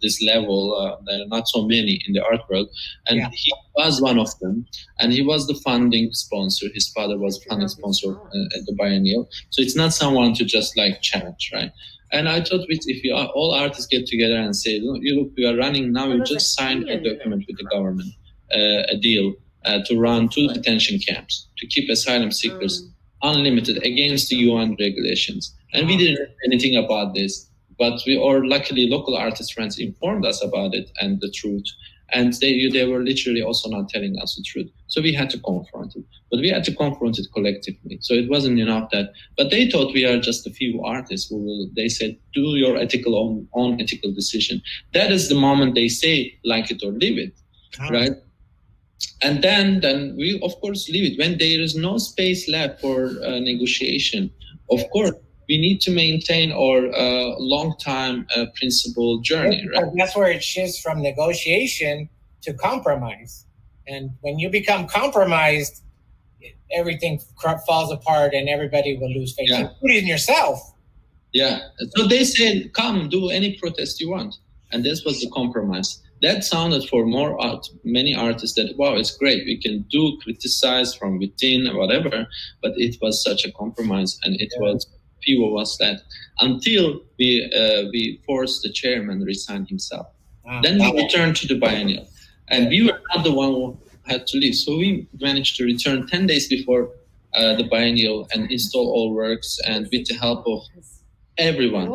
this level. There are not so many in the art world. And he was one of them. And he was the funding sponsor. His father was funding sponsor at the biennial. So it's not someone to just like challenge, right? And I thought if you all artists get together and say, look, we are running now, we just signed a document with the government, a deal to run 2 detention camps, to keep asylum seekers unlimited against the UN regulations. And we didn't know anything about this, but luckily local artist friends informed us about it and the truth. And they were literally also not telling us the truth. So we had to confront it. But we had to confront it collectively. So it wasn't enough that, but they thought we are just a few artists they said, do your own ethical decision. That is the moment they say, like it or leave it, right? And then we, of course, leave it. When there is no space left for negotiation, of course, we need to maintain our long-time principle journey. Right? That's where it shifts from negotiation to compromise. And when you become compromised, everything falls apart and everybody will lose faith, including yourself. Yeah. So they said, come, do any protest you want. And this was the compromise. That sounded for many artists that, wow, it's great. We can criticize from within, whatever. But it was such a compromise, and it was few of us that until we forced the chairman to resign himself. Then we returned to the biennial, and we were not the one who had to leave. So we managed to return 10 days before the biennial and install all works, and with the help of everyone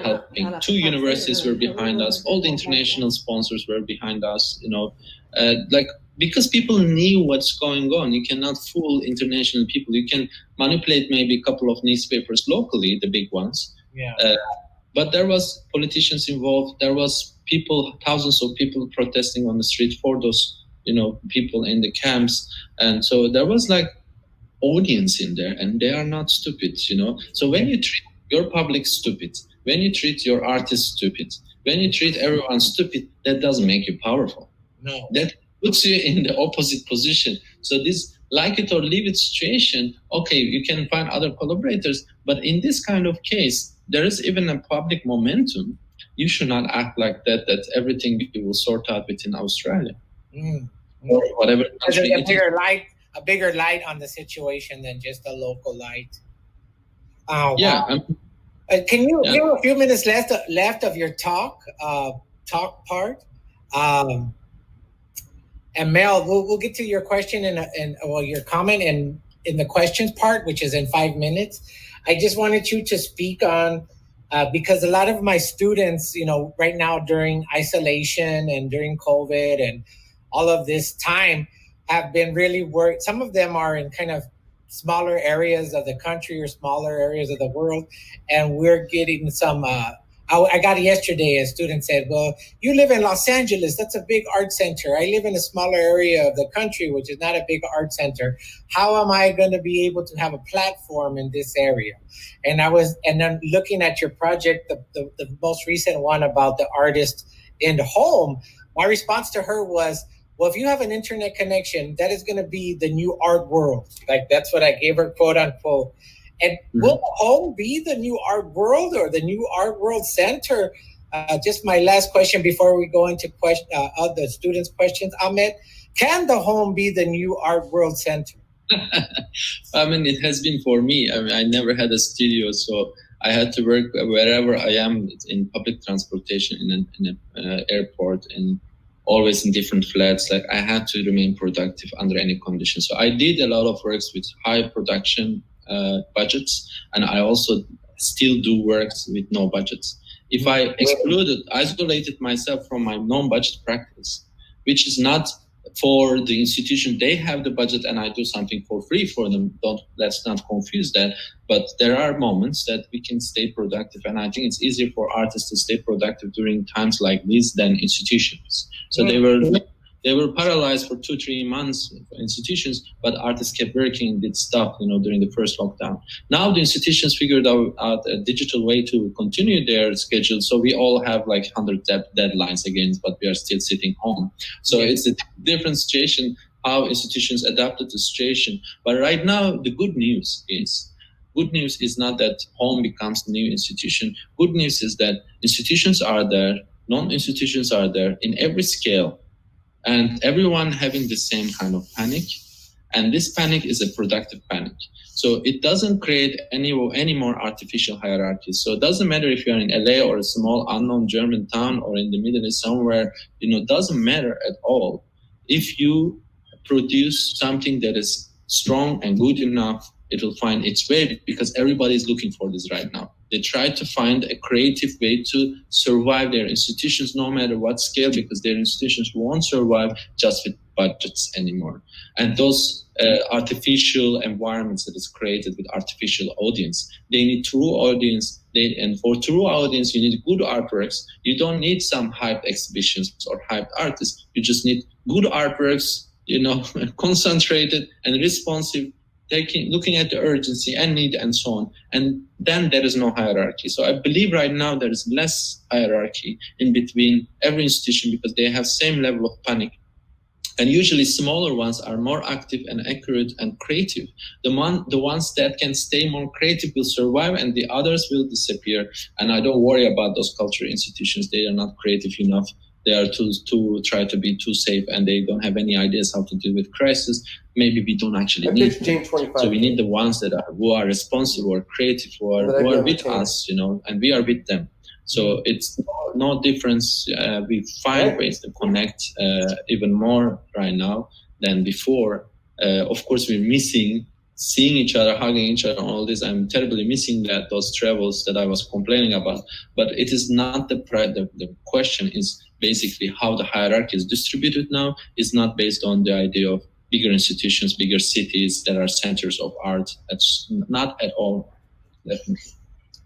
helping. 2 universities were behind us. All the international sponsors were behind us, because people knew what's going on. You cannot fool international people. You can manipulate maybe a couple of newspapers locally, the big ones. But there was politicians involved. There was thousands of people protesting on the street for those, people in the camps. And so there was audience in there, and they are not stupid, So when you treat your public stupid, when you treat your artists stupid, when you treat everyone stupid, that doesn't make you powerful. No. That puts you in the opposite position. So this like it or leave it situation, okay, you can find other collaborators, but in this kind of case, there is even a public momentum. You should not act like that everything you will sort out within Australia. Or whatever. There's a bigger light on the situation than just a local light. Wow. Can you give a few minutes left of your talk part? And Mel, we'll get to your question and your comment in the questions part, which is in 5 minutes. I just wanted you to speak on because a lot of my students, right now during isolation and during COVID and all of this time have been really worried. Some of them are in kind of smaller areas of the country or smaller areas of the world. And we're getting some, I got it yesterday, a student said, well, you live in Los Angeles, that's a big art center. I live in a smaller area of the country, which is not a big art center. How am I going to be able to have a platform in this area? And then looking at your project, the most recent one about the artist in the home, my response to her was, well, if you have an internet connection, that is going to be the new art world. That's what I gave her, quote unquote. And will the home be the new art world or the new art world center? Just my last question before we go into the students' questions. Ahmet, can the home be the new art world center? I mean, it has been for me. I mean, I never had a studio, so I had to work wherever I am in public transportation, in an airport, and always in different flats. I had to remain productive under any conditions. So I did a lot of works with high production budgets, and I also still do works with no budgets. If I isolated myself from my non-budget practice, which is not for the institution, they have the budget and I do something for free for them. Let's not confuse that. But there are moments that we can stay productive, and I think it's easier for artists to stay productive during times like this than institutions. So they were paralyzed for 2-3 months for institutions, but artists kept working, did stuff, during the first lockdown. Now the institutions figured out a digital way to continue their schedule. So we all have like 100 deadlines again, but we are still sitting home. So it's a different situation, how institutions adapted the situation. But right now, the good news is not that home becomes the new institution. Good news is that institutions are there, non-institutions are there in every scale, and everyone having the same kind of panic. And this panic is a productive panic. So it doesn't create any more artificial hierarchies. So it doesn't matter if you're in LA or a small unknown German town or in the Middle East somewhere, it doesn't matter at all. If you produce something that is strong and good enough, it will find its way, because everybody is looking for this right now. They try to find a creative way to survive their institutions, no matter what scale, because their institutions won't survive just with budgets anymore. And those artificial environments that is created with artificial audience, they need true audience. And for true audience, you need good artworks. You don't need some hyped exhibitions or hyped artists. You just need good artworks, concentrated and responsive, looking at the urgency and need and so on. And then there is no hierarchy. So I believe right now there is less hierarchy in between every institution, because they have same level of panic. And usually smaller ones are more active and accurate and creative. The ones that can stay more creative will survive, and the others will disappear. And I don't worry about those cultural institutions. They are not creative enough. They are too try to be too safe, and they don't have any ideas how to deal with crisis. Maybe we don't actually need them. So we need the ones who are responsible or creative, who are with us, and we are with them. So it's no difference. We find ways to connect even more right now than before. Of course, we're missing seeing each other, hugging each other, all this. I'm terribly missing those travels that I was complaining about. But it is not the question is basically how the hierarchy is distributed now. It's not based on the idea of bigger institutions, bigger cities that are centers of art. That's not at all, definitely.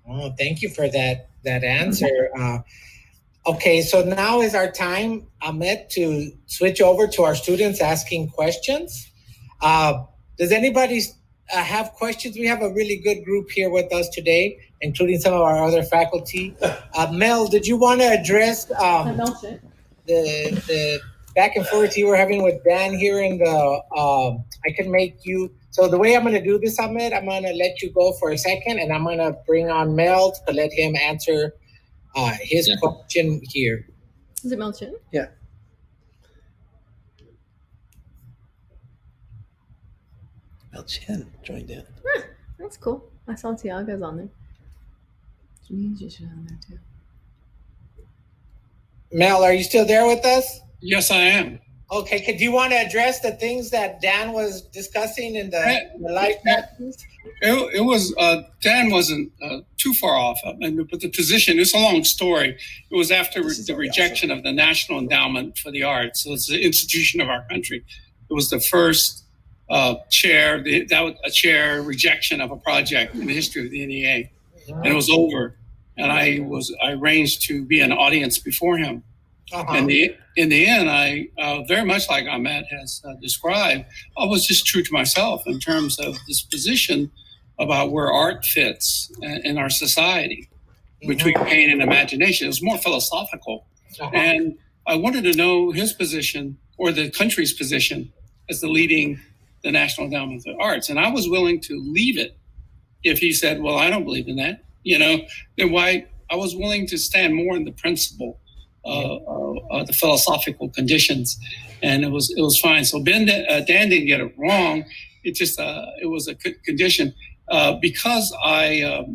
Oh, thank you for that answer. Okay, so now is our time, Ahmet, to switch over to our students asking questions. Does anybody have questions? We have a really good group here with us today, including some of our other faculty. Mel, did you want to address the back and forth you were having with Dan here in the, I can make you, so the way I'm going to do this, Ahmet, I'm going to let you go for a second, and I'm going to bring on Mel to let him answer his question here. Is it Melchin? Yeah. Melchin joined in. That's cool. I saw Tiago's on there. Janine's on there too. Mel, are you still there with us? Yes, I am. Okay, do you want to address the things that Dan was discussing in the live chat? It was Dan wasn't too far off, but the position, it's a long story. It was after the rejection of the National Endowment for the Arts. So it's the institution of our country. It was the first chair rejection of a project in the history of the NEA, and it was over. And I arranged to be an audience before him. And in the end, I very much like Ahmet has described, I was just true to myself in terms of this position about where art fits in our society between pain and imagination. It was more philosophical. And I wanted to know his position, or the country's position, as leading the National Endowment for the Arts. And I was willing to leave it if he said, well, I don't believe in that. Then why? I was willing to stand more in the principle, the philosophical conditions, and it was fine. So Dan didn't get it wrong. It just it was a condition because I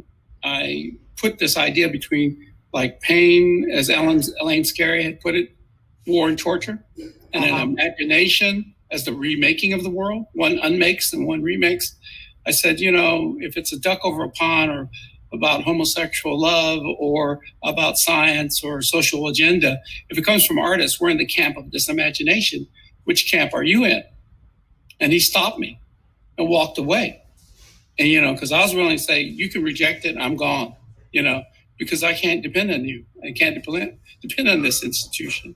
put this idea between like pain, as Elaine Scarry had put it, war and torture, and an imagination as the remaking of the world. One unmakes and one remakes. I said, if it's a duck over a pond or about homosexual love or about science or social agenda. If it comes from artists, we're in the camp of disimagination. Which camp are you in? And he stopped me and walked away. And, because I was willing to say, you can reject it, I'm gone, because I can't depend on you. I can't depend on this institution.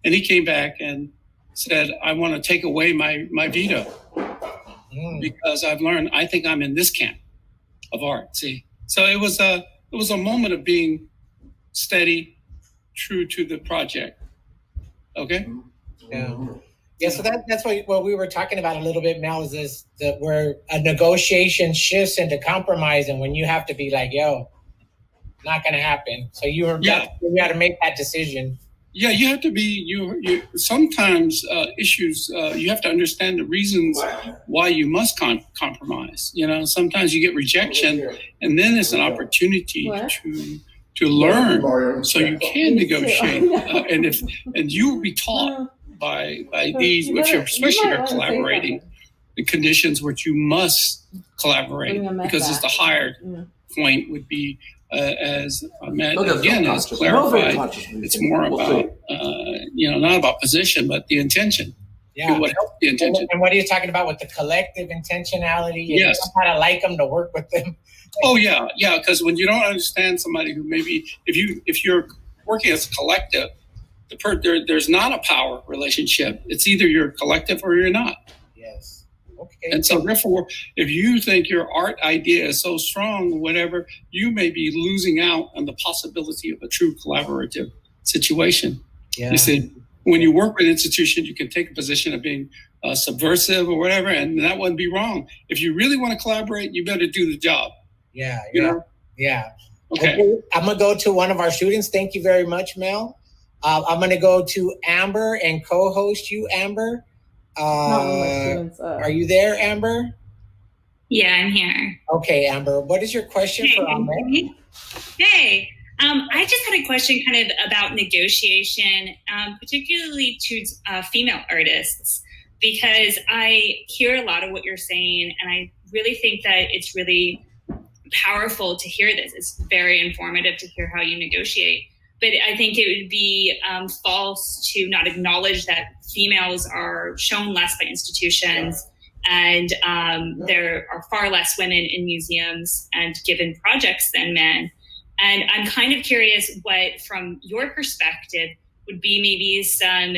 And he came back and said, I want to take away my veto because I've learned, I think I'm in this camp of art, see? So it was a moment of being steady, true to the project. Okay? Yeah. Yeah, so that's what we were talking about a little bit, Mel, is that where a negotiation shifts into compromise, and when you have to be like, yo, not going to happen. So you got to make that decision. Yeah, you have to be, you sometimes issues, you have to understand the reasons why you must compromise. Sometimes you get rejection, and then it's an opportunity to learn so you can negotiate. And you will be taught by these, especially if you're collaborating, the conditions which you must collaborate, because it's the higher point would be, as Ahmet again has clarified, it's more about, not about position, but the intention. Yeah. What helps the intention. And what are you talking about with the collective intentionality? Yes. You kind of like them to work with them. Oh, yeah. Yeah. Because when you don't understand somebody who maybe, if you're working as a collective, there's not a power relationship. It's either you're collective or you're not. Yes. Okay. And so therefore, if you think your art idea is so strong or whatever, you may be losing out on the possibility of a true collaborative situation. Yeah. You see, when you work with institutions, you can take a position of being subversive or whatever, and that wouldn't be wrong. If you really want to collaborate, you better do the job. Yeah. Yeah. Okay. I'm going to go to one of our students. Thank you very much, Mel. I'm going to go to Amber and co-host you, Amber. Are you there, Amber? Yeah, I'm here. Okay, Amber. What is your question for Ahmet? Hey, I just had a question kind of about negotiation, particularly to female artists, because I hear a lot of what you're saying, and I really think that it's really powerful to hear this. It's very informative to hear how you negotiate. But I think it would be false to not acknowledge that females are shown less by institutions, and there are far less women in museums and given projects than men. And I'm kind of curious what, from your perspective, would be maybe some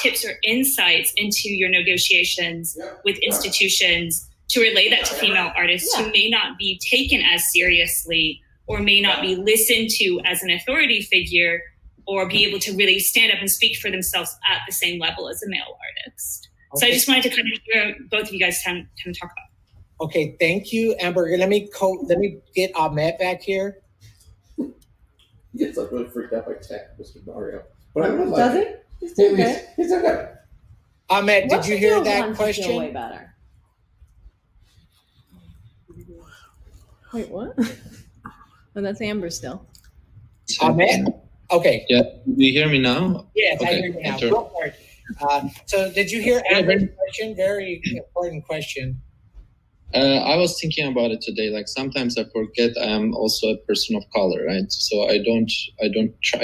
tips or insights into your negotiations with institutions to relay that to female artists who may not be taken as seriously or may not be listened to as an authority figure, or be able to really stand up and speak for themselves at the same level as a male artist. Okay. So I just wanted to kind of hear both of you guys kind of talk about. Okay, thank you, Amber. Let me get Ahmet back here. He gets like really freaked out by tech, Mr. Mario. But I would like Does it. he? He's still okay. He's okay. Ahmet, did you hear that question? Way better. Wait, what? Oh, that's Amber still. Ahmet? Okay. Yeah. Do you hear me now? Yes, okay. I hear you now. Go for it. So did you hear Amber's question? Very important question. I was thinking about it today. Like sometimes I forget I am also a person of color, right? So I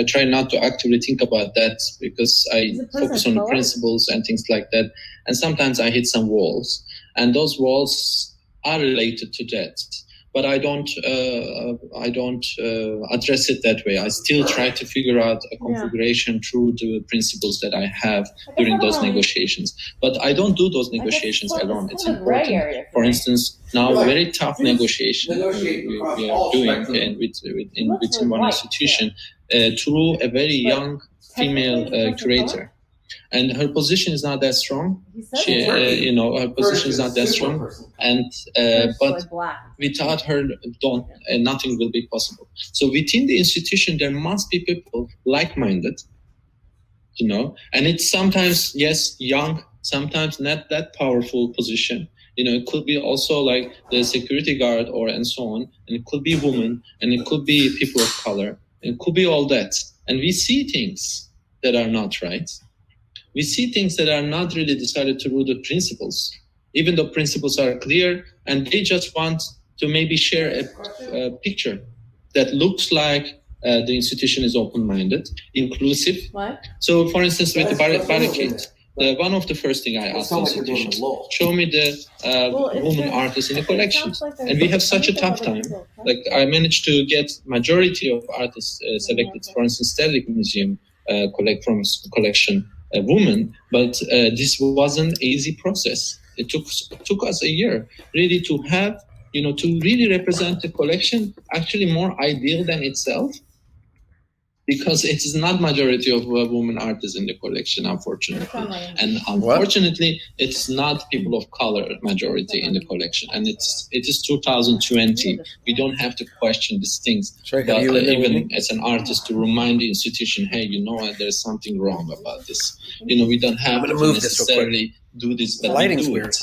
try not to actively think about that because I focus on the principles and things like that. And sometimes I hit some walls, and those walls are related to that. But I don't address it that way. I still try to figure out a configuration through the principles that I have during those negotiations. But I don't do those negotiations alone. It's important. For instance, now a very tough negotiation we are doing within one institution through a very young female curator. And her position is not that strong. Her position is not that strong. And but without her, nothing will be possible. So within the institution, there must be people like-minded, and it's sometimes, yes, young, sometimes not that powerful position. It could be also like the security guard and so on. And it could be women, and it could be people of color. And it could be all that. And we see things that are not right. We see things that are not really decided to rule the principles, even though principles are clear, and they just want to maybe share a picture that looks like the institution is open-minded, inclusive. What? So, for instance, with the barricade, one of the first thing I asked institutions, show me the woman artists in the collections. And we have such a tough time. Like, I managed to get majority of artists selected, for instance, Stedelijk Museum collection women, but this wasn't an easy process. It took us a year really to have, to really represent the collection actually more ideal than itself, because it is not majority of women artists in the collection, unfortunately. And unfortunately, it's not people of color majority in the collection. And it is 2020. We don't have to question these things. Sure, but even as an artist, to remind the institution, hey, there's something wrong about this. We don't have to necessarily do this, but we do it.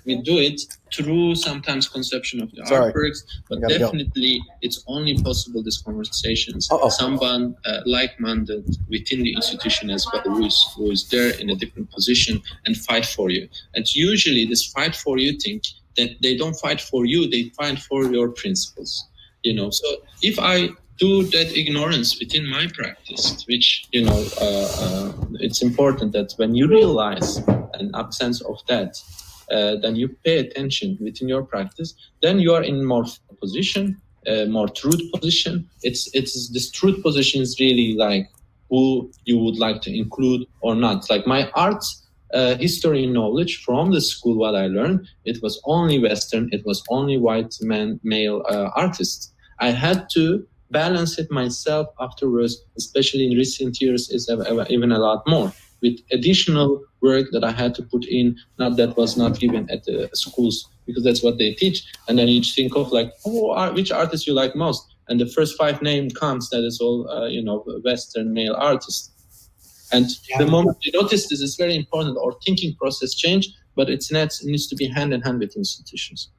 We do it through sometimes conception of the artworks, but definitely it's only possible these conversations. Someone like-minded within the institution as well, who is there in a different position and fight for you. And usually this fight for you thing, that they don't fight for you, they fight for your principles. So if I do that ignorance within my practice, which, it's important that when you realize an absence of that, then you pay attention within your practice, then you are in more position, more truth position. It's this truth position is really like who you would like to include or not. Like my art history knowledge from the school, what I learned, it was only Western, it was only white male artists. I had to balance it myself afterwards, especially in recent years, is even a lot more with additional work that I had to put in, that was not given at the schools, because that's what they teach. And then you think of like, which artist you like most? And the first 5 name comes, that is all, Western male artists. And the moment you notice this is very important, our thinking process change, but it needs to be hand in hand with institutions.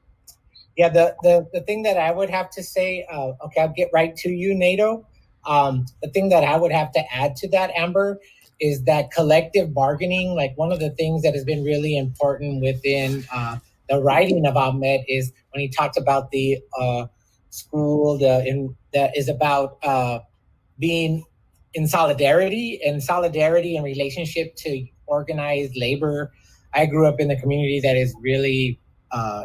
Yeah, the thing that I would have to say, okay, I'll get right to you, Nato. The thing that I would have to add to that, Amber, is that collective bargaining. Like one of the things that has been really important within the writing of Ahmet is when he talks about the school that is about being in solidarity in relationship to organized labor. I grew up in the community that is really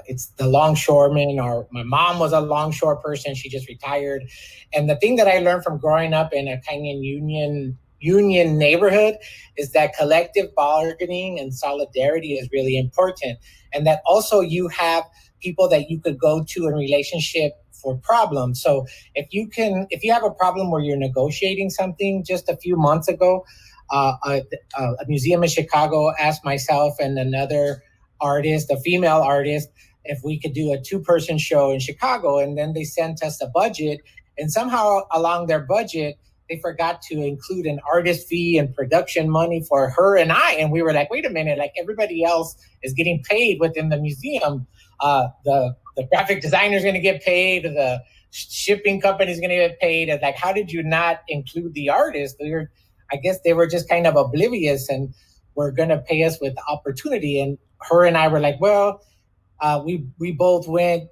it's the longshoremen, or my mom was a longshore person. She just retired. And the thing that I learned from growing up in a Kenyan union neighborhood is that collective bargaining and solidarity is really important. And that also you have people that you could go to in relationship for problems. So if you have a problem where you're negotiating something, just a few months ago, a museum in Chicago asked myself and another artist, a female artist, if we could do a 2-person show in Chicago. And then they sent us a budget, and somehow along their budget, they forgot to include an artist fee and production money for her and I. And we were like, wait a minute, like everybody else is getting paid within the museum. The graphic designer is going to get paid, the shipping company is going to get paid. And like, how did you not include the artist? I guess they were just kind of oblivious and were going to pay us with opportunity. And her and I were like, well, we both went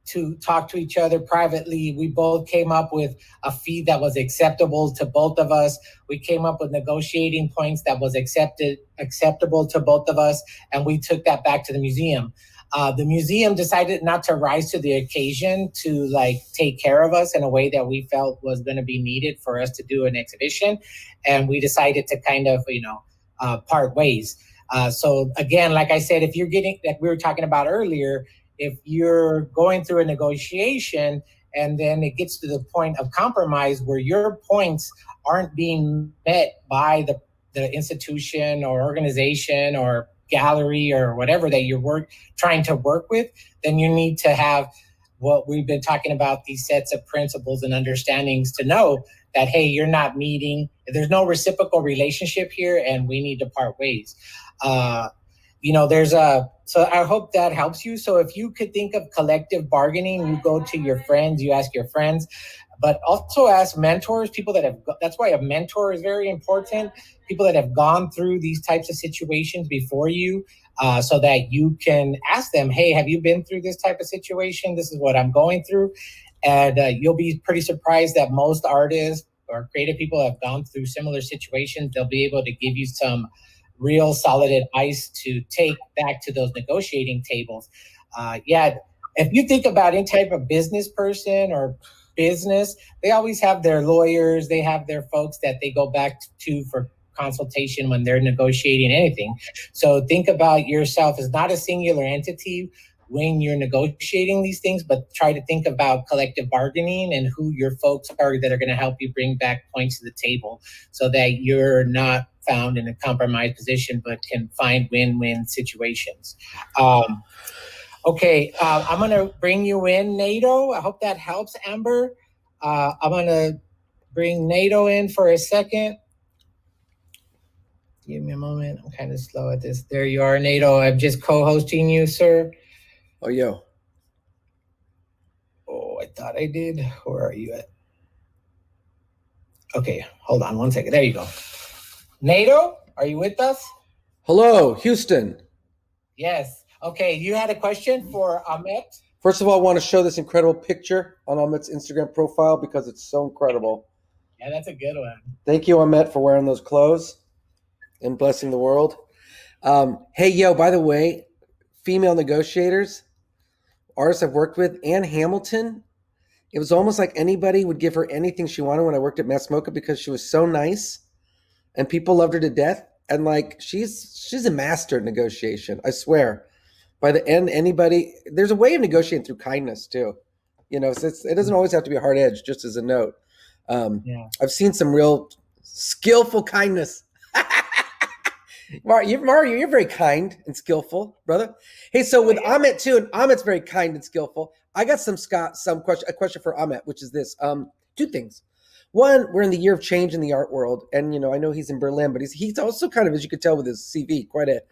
to talk to each other privately. We both came up with a fee that was acceptable to both of us. We came up with negotiating points that was acceptable to both of us. And we took that back to the museum. The museum decided not to rise to the occasion to take care of us in a way that we felt was going to be needed for us to do an exhibition. And we decided to kind of, part ways. So again, like I said, if you're getting, like we were talking about earlier, if you're going through a negotiation and then it gets to the point of compromise where your points aren't being met by the institution or organization or gallery or whatever that you're trying to work with, then you need to have what we've been talking about, these sets of principles and understandings to know that, hey, you're not meeting, there's no reciprocal relationship here and we need to part ways. So I hope that helps you. So if you could think of collective bargaining, you go to your friends, you ask your friends. but also as mentors, people that have, that's why a mentor is very important, people that have gone through these types of situations before you, so that you can ask them, hey, have you been through this type of situation? This is what I'm going through. And you'll be pretty surprised that most artists or creative people have gone through similar situations. They'll be able to give you some real solid advice to take back to those negotiating tables. If you think about any type of business person or business, they always have their lawyers, they have their folks that they go back to for consultation when they're negotiating anything. So think about yourself as not a singular entity when you're negotiating these things, but try to think about collective bargaining and who your folks are that are going to help you bring back points to the table so that you're not found in a compromised position, but can find win-win situations. Okay, I'm going to bring you in, NATO. I hope that helps, Amber. I'm going to bring NATO in for a second. Give me a moment. I'm kind of slow at this. There you are, NATO. I'm just co-hosting you, sir. Oh, yo. Oh, I thought I did. Where are you at? Okay, hold on one second. There you go. NATO, are you with us? Hello, Houston. Yes. Okay, you had a question for Ahmet? First of all, I want to show this incredible picture on Ahmet's Instagram profile because it's so incredible. Yeah, that's a good one. Thank you, Ahmet, for wearing those clothes and blessing the world. Hey, yo, by the way, female negotiators, artists I've worked with, Ann Hamilton, it was almost like anybody would give her anything she wanted when I worked at Mass Mocha because she was so nice and people loved her to death. And like, she's a master at negotiation, I swear. By the end, anybody, there's a way of negotiating through kindness too. You know, so it doesn't always have to be a hard edge, just as a note. I've seen some real skillful kindness. Mario, you're very kind and skillful, brother. Hey, so with Ahmet too, and Ahmet's very kind and skillful. I got a question for Ahmet, which is this: two things. One, we're in the year of change in the art world, and you know, I know he's in Berlin, but he's also kind of, as you could tell with his CV, quite a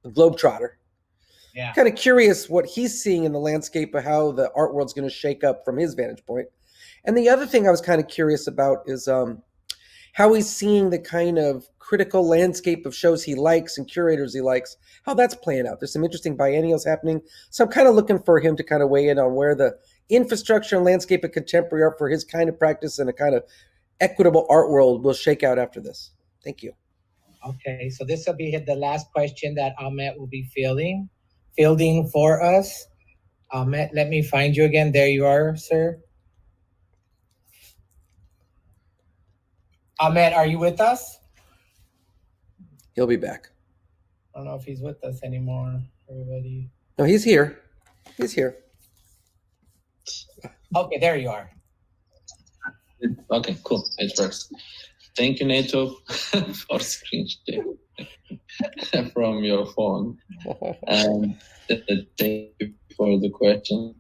globetrotter. Yeah. Kind of curious what he's seeing in the landscape of how the art world's going to shake up from his vantage point. And the other thing I was kind of curious about is how he's seeing the kind of critical landscape of shows he likes and curators he likes, how that's playing out. There's some interesting biennials happening. So I'm kind of looking for him to kind of weigh in on where the infrastructure and landscape of contemporary art for his kind of practice and a kind of equitable art world will shake out after this. Thank you. Okay, so this will be the last question that Ahmet will be fielding for us. Ahmet, let me find you again. There you are, sir. Ahmet, are you with us? He'll be back. I don't know if he's with us anymore, everybody. No, he's here. He's here. Okay, there you are. Okay, cool. It works. Thank you, NATO, for screen sharing from your phone. And thank you for the question.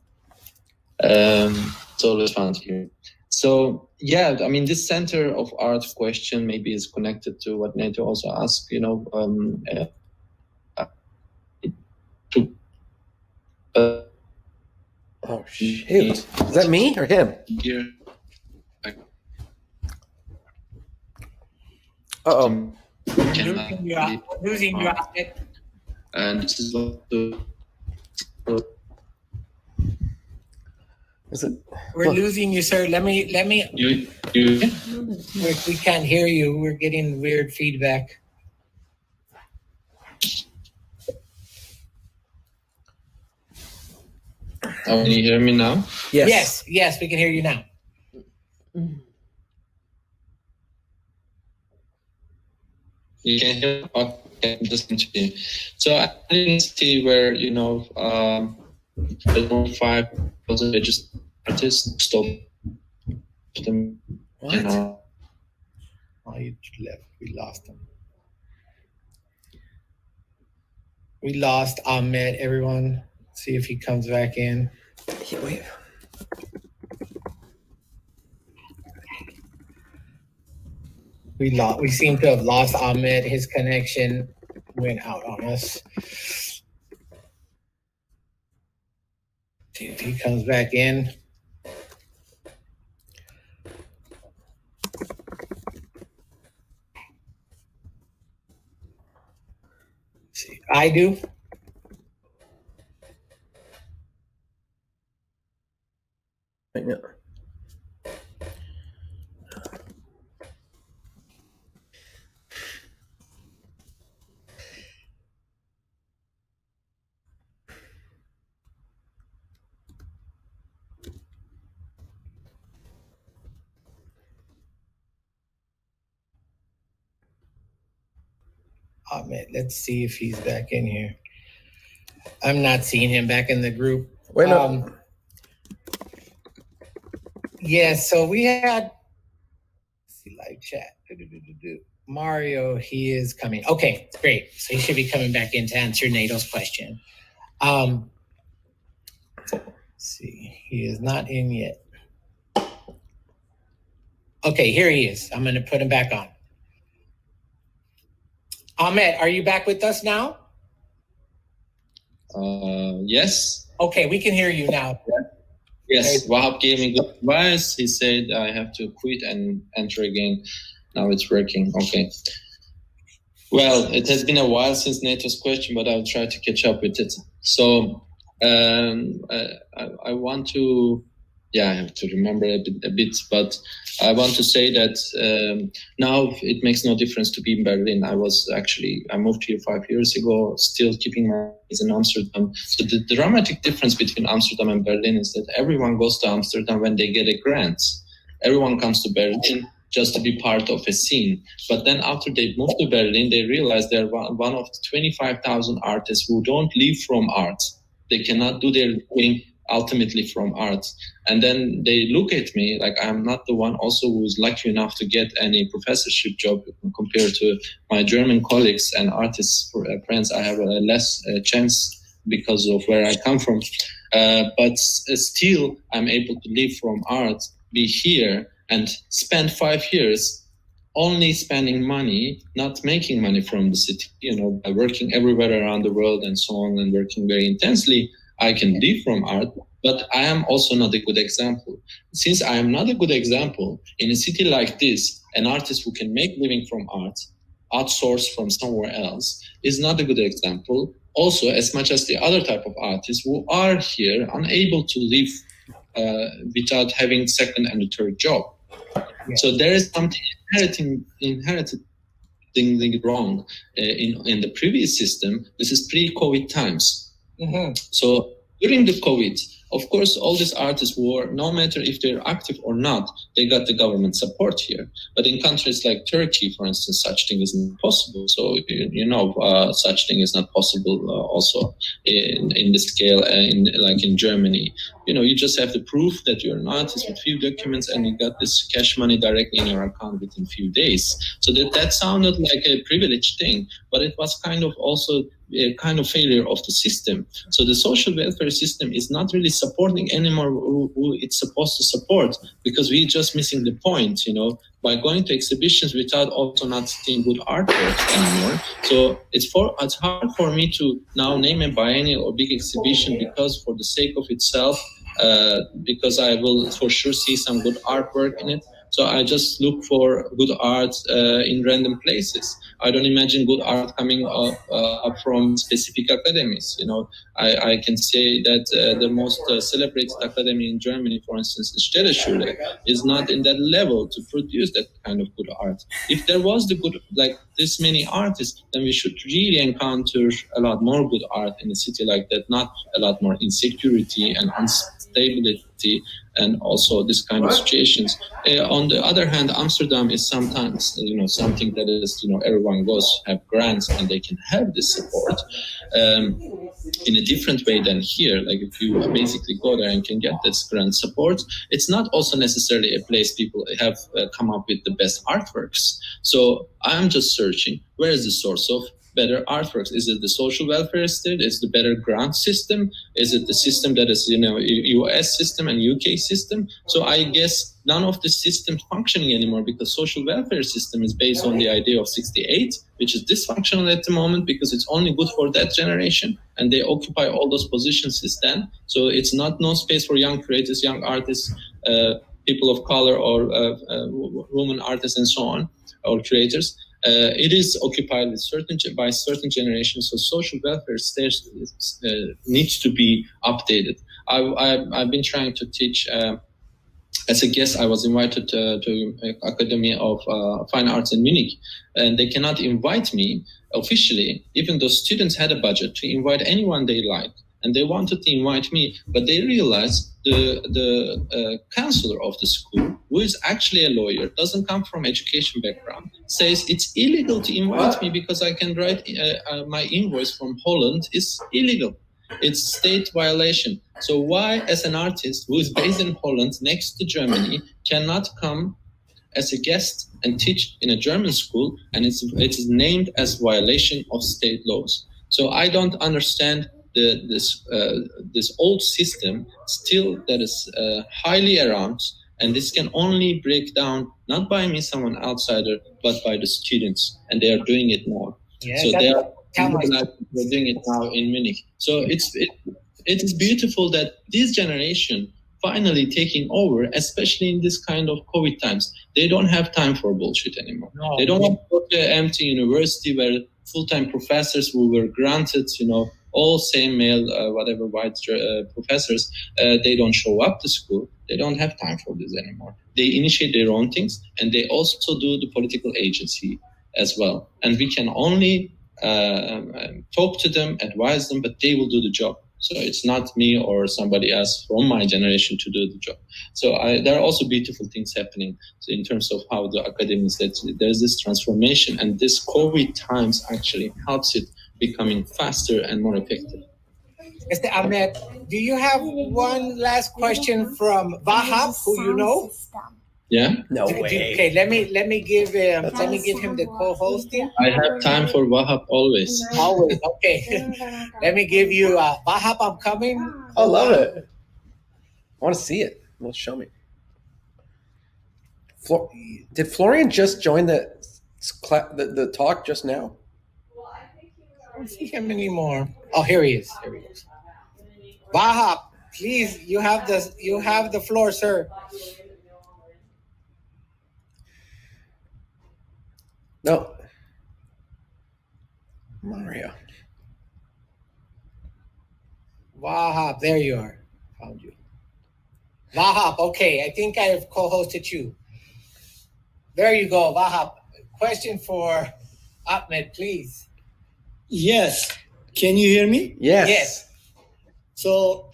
It's always fun to hear. So, yeah, I mean, this center of art question maybe is connected to what NATO also asked, you know. Oh, shoot. Is that me or him? Here. Uh-oh. Losing you, Ahmet. And this is what Is it? We're losing you, sir. Let me. you We can't hear you. We're getting weird feedback. can you hear me now? Yes. Yes, we can hear you now. You can hear. Okay, just continue. So I didn't see where, you know, there's only 5,000 registered artists. Stop them. What? You know. Oh, you left. We lost him. We lost Ahmet, everyone. See if he comes back in. Wait. We seem to have lost Ahmet. His connection went out on us. See if he comes back in. I do. Right now. Ahmet, let's see if he's back in here. I'm not seeing him back in the group. Wait, no. Yeah, so we had, let's see, live chat. Mario, he is coming. Okay, great. So he should be coming back in to answer NATO's question. Let's see, he is not in yet. Okay, here he is. I'm going to put him back on. Ahmet, are you back with us now? Yes. Okay, we can hear you now. Yes, Wahab gave me good advice. He said I have to quit and enter again. Now it's working. Okay. Well, it has been a while since NATO's question, but I'll try to catch up with it. So I want to, I have to remember a bit, but I want to say that now it makes no difference to be in Berlin. I moved here 5 years ago, still keeping my eyes in Amsterdam. So the dramatic difference between Amsterdam and Berlin is that everyone goes to Amsterdam when they get a grant. Everyone comes to Berlin just to be part of a scene. But then after they move to Berlin, they realize they're one of the 25,000 artists who don't live from art. They cannot do their thing ultimately from art. And then they look at me like I'm not the one also who's lucky enough to get any professorship job compared to my German colleagues and artists friends. I have a less chance because of where I come from. But still, I'm able to live from art, be here, and spend 5 years only spending money, not making money from the city, by working everywhere around the world and so on and working very intensely. I can live from art, but I am also not a good example. Since I am not a good example, in a city like this, an artist who can make living from art, outsourced from somewhere else, is not a good example. Also, as much as the other type of artists who are here unable to live without having second and a third job. Yeah. So there is something inherited wrong in the previous system. This is pre-COVID times. Mm-hmm. So during the COVID, of course, all these artists were, no matter if they're active or not, they got the government support here. But in countries like Turkey, for instance, such thing is not possible. So, such thing is not possible also in the scale, like in Germany. You just have to prove that you're an artist with few documents and you got this cash money directly in your account within few days. So that sounded like a privileged thing, but it was kind of also a kind of failure of the system. So the social welfare system is not really supporting anymore who it's supposed to support, because we're just missing the point, by going to exhibitions without also not seeing good artwork anymore. So it's hard for me to now name a biennial or big exhibition because for the sake of itself, because I will for sure see some good artwork in it. So I just look for good art in random places. I don't imagine good art coming up from specific academies. I can say that the most celebrated academy in Germany, for instance, Städteschule, is not in that level to produce that kind of good art. If there was the good, like this many artists, then we should really encounter a lot more good art in a city like that, not a lot more insecurity and instability and also this kind of situations. On the other hand, Amsterdam is sometimes, something that is, everyone goes, have grants and they can have this support in a different way than here. Like if you basically go there and can get this grant support, it's not also necessarily a place people have come up with the best artworks. So I'm just searching, where is the source of better artworks? Is it the social welfare state? Is it the better grant system? Is it the system that is, US system and UK system? So I guess none of the systems functioning anymore, because social welfare system is based on the idea of 68, which is dysfunctional at the moment because it's only good for that generation and they occupy all those positions since then. So it's no space for young creators, young artists, people of color or women artists and so on, or creators. It is occupied with by certain generations, so social welfare states needs to be updated. I've been trying to teach. As a guest, I was invited to Academy of Fine Arts in Munich, and they cannot invite me officially, even though students had a budget to invite anyone they like, and they wanted to invite me, but they realized the counselor of the school, who is actually a lawyer, doesn't come from education background, says it's illegal to invite me because I can write my invoice from Holland is illegal. It's state violation. So why, as an artist who is based in Holland next to Germany, cannot come as a guest and teach in a German school, and it's named as violation of state laws? So I don't understand this old system still that is highly around, and this can only break down not by me, someone outsider, but by the students, and they are doing it more. Yeah, so they are. We're doing it now in Munich. So it is beautiful that this generation finally taking over, especially in this kind of COVID times. They don't have time for bullshit anymore. No. They don't want to go to an empty university where full-time professors who were granted, all same male, whatever white professors, they don't show up to school. They don't have time for this anymore. They initiate their own things, and they also do the political agency as well. And we can only talk to them, advise them, but they will do the job. So it's not me or somebody else from my generation to do the job. So there are also beautiful things happening in terms of how the academies, that there's this transformation, and this COVID times actually helps it becoming faster and more effective. Mr. Ahmet, do you have one last question from Vahab, who you know? Yeah. No way. Okay, let me give him the co-hosting. I have time for Wahab always. Always. Okay. Let me give you Wahab. I'm coming. I love it. I want to see it. Well, show me. Did Florian just join the talk just now? I don't see him anymore. Oh, here he is. Wahab, please, you have the floor, sir. No. Mario. Wahab, there you are. Found you. Wahab, okay, I think I have co-hosted you. There you go, Wahab. Question for Ahmet, please. Yes. Can you hear me? Yes. So,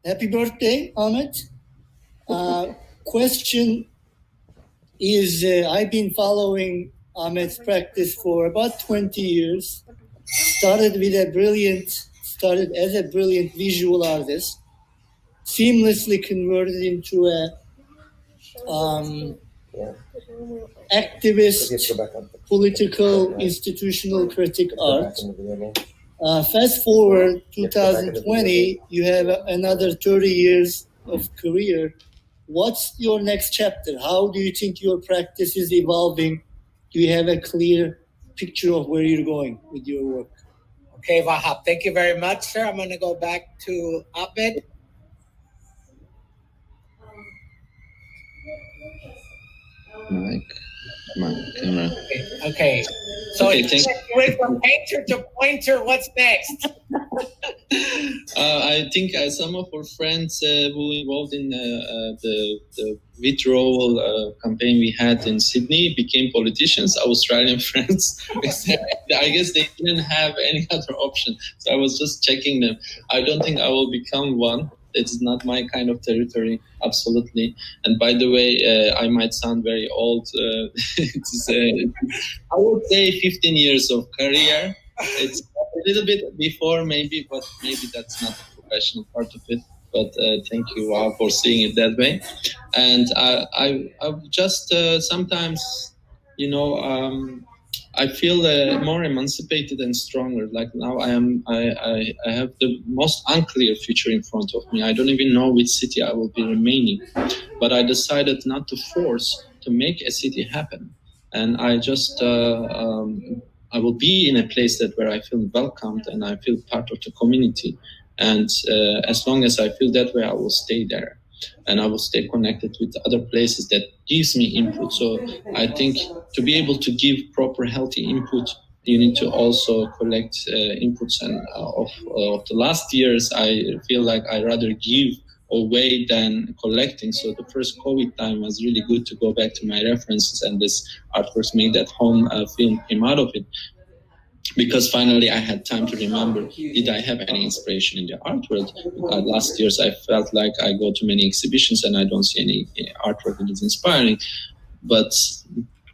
happy birthday, Ahmet. Question is, I've been following Ahmet's practice for about 20 years. Started as a brilliant visual artist, seamlessly converted into a activist, political, institutional critic art. Fast forward 2020, you have another 30 years of career. What's your next chapter? How do you think your practice is evolving? Do you have a clear picture of where you're going with your work? Okay, Wahab, thank you very much, sir. I'm going to go back to Ahmet. My camera. Okay. So okay, you went from painter to pointer. What's next? I think some of our friends who involved in the withdrawal campaign we had in Sydney became politicians, Australian friends. I guess they didn't have any other option. So I was just checking them. I don't think I will become one. It's not my kind of territory, absolutely. And by the way, I might sound very old. I would say 15 years of career. It's a little bit before, maybe, but maybe that's not the professional part of it. But thank you for seeing it that way. And I just sometimes, I feel more emancipated and stronger. Like now, I have the most unclear future in front of me. I don't even know which city I will be remaining, but I decided not to force to make a city happen, and I just I will be in a place where I feel welcomed and I feel part of the community. And as long as I feel that way, I will stay there. And I will stay connected with other places that gives me input. So I think to be able to give proper healthy input, you need to also collect inputs. And of the last years, I feel like I rather give away than collecting. So the first COVID time was really good to go back to my references, and this artworks made at home film came out of it. Because finally I had time to remember, did I have any inspiration in the art world? Last years I felt like I go to many exhibitions and I don't see any artwork that is inspiring. But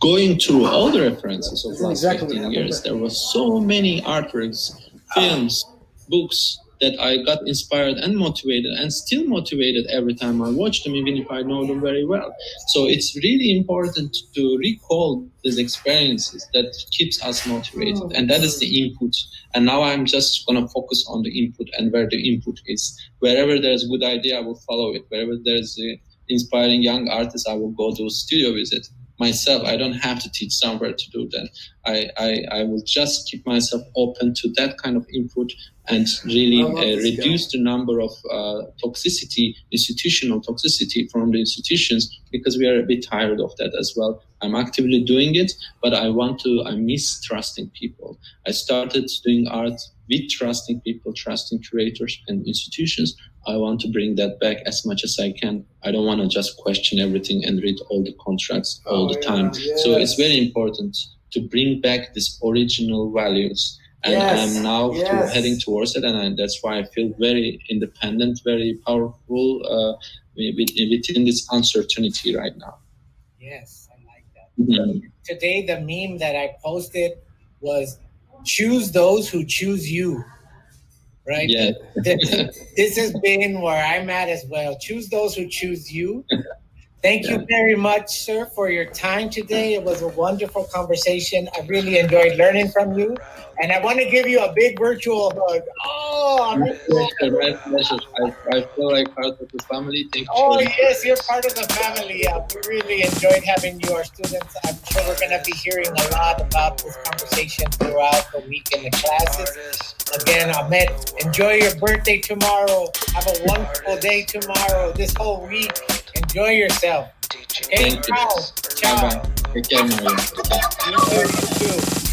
going through all the references of last 15 years, there were so many artworks, films, books that I got inspired and motivated, and still motivated every time I watch them, even if I know them very well. So it's really important to recall these experiences that keeps us motivated, and that is the input. And now I'm just going to focus on the input and where the input is. Wherever there's a good idea, I will follow it. Wherever there's an inspiring young artist, I will go to a studio visit. Myself, I don't have to teach somewhere to do that. I will just keep myself open to that kind of input and really reduce the number of toxicity, institutional toxicity from the institutions, because we are a bit tired of that as well. I'm actively doing it, but I miss trusting people. I started doing art with trusting people, trusting curators and institutions. I want to bring that back as much as I can. I don't want to just question everything and read all the contracts all the time. Yes. So it's very important to bring back these original values. And I'm now heading towards it, and that's why I feel very independent, very powerful within this uncertainty right now. Yes, I like that. Mm-hmm. Today, the meme that I posted was, choose those who choose you. Right? Yeah. This has been where I'm at as well. Choose those who choose you. Thank you very much, sir, for your time today. It was a wonderful conversation. I really enjoyed learning from you. And I want to give you a big virtual hug. Oh, my pleasure. I feel like part of the family. Thank you. Oh, yes, you're part of the family. We really enjoyed having you, our students. I'm sure we're going to be hearing a lot about this conversation throughout the week in the classes. Again, Ahmet, enjoy your birthday tomorrow. Have a wonderful day tomorrow, this whole week. Enjoy yourself. Okay, ciao. Bye-bye. Take care, Mario. You too.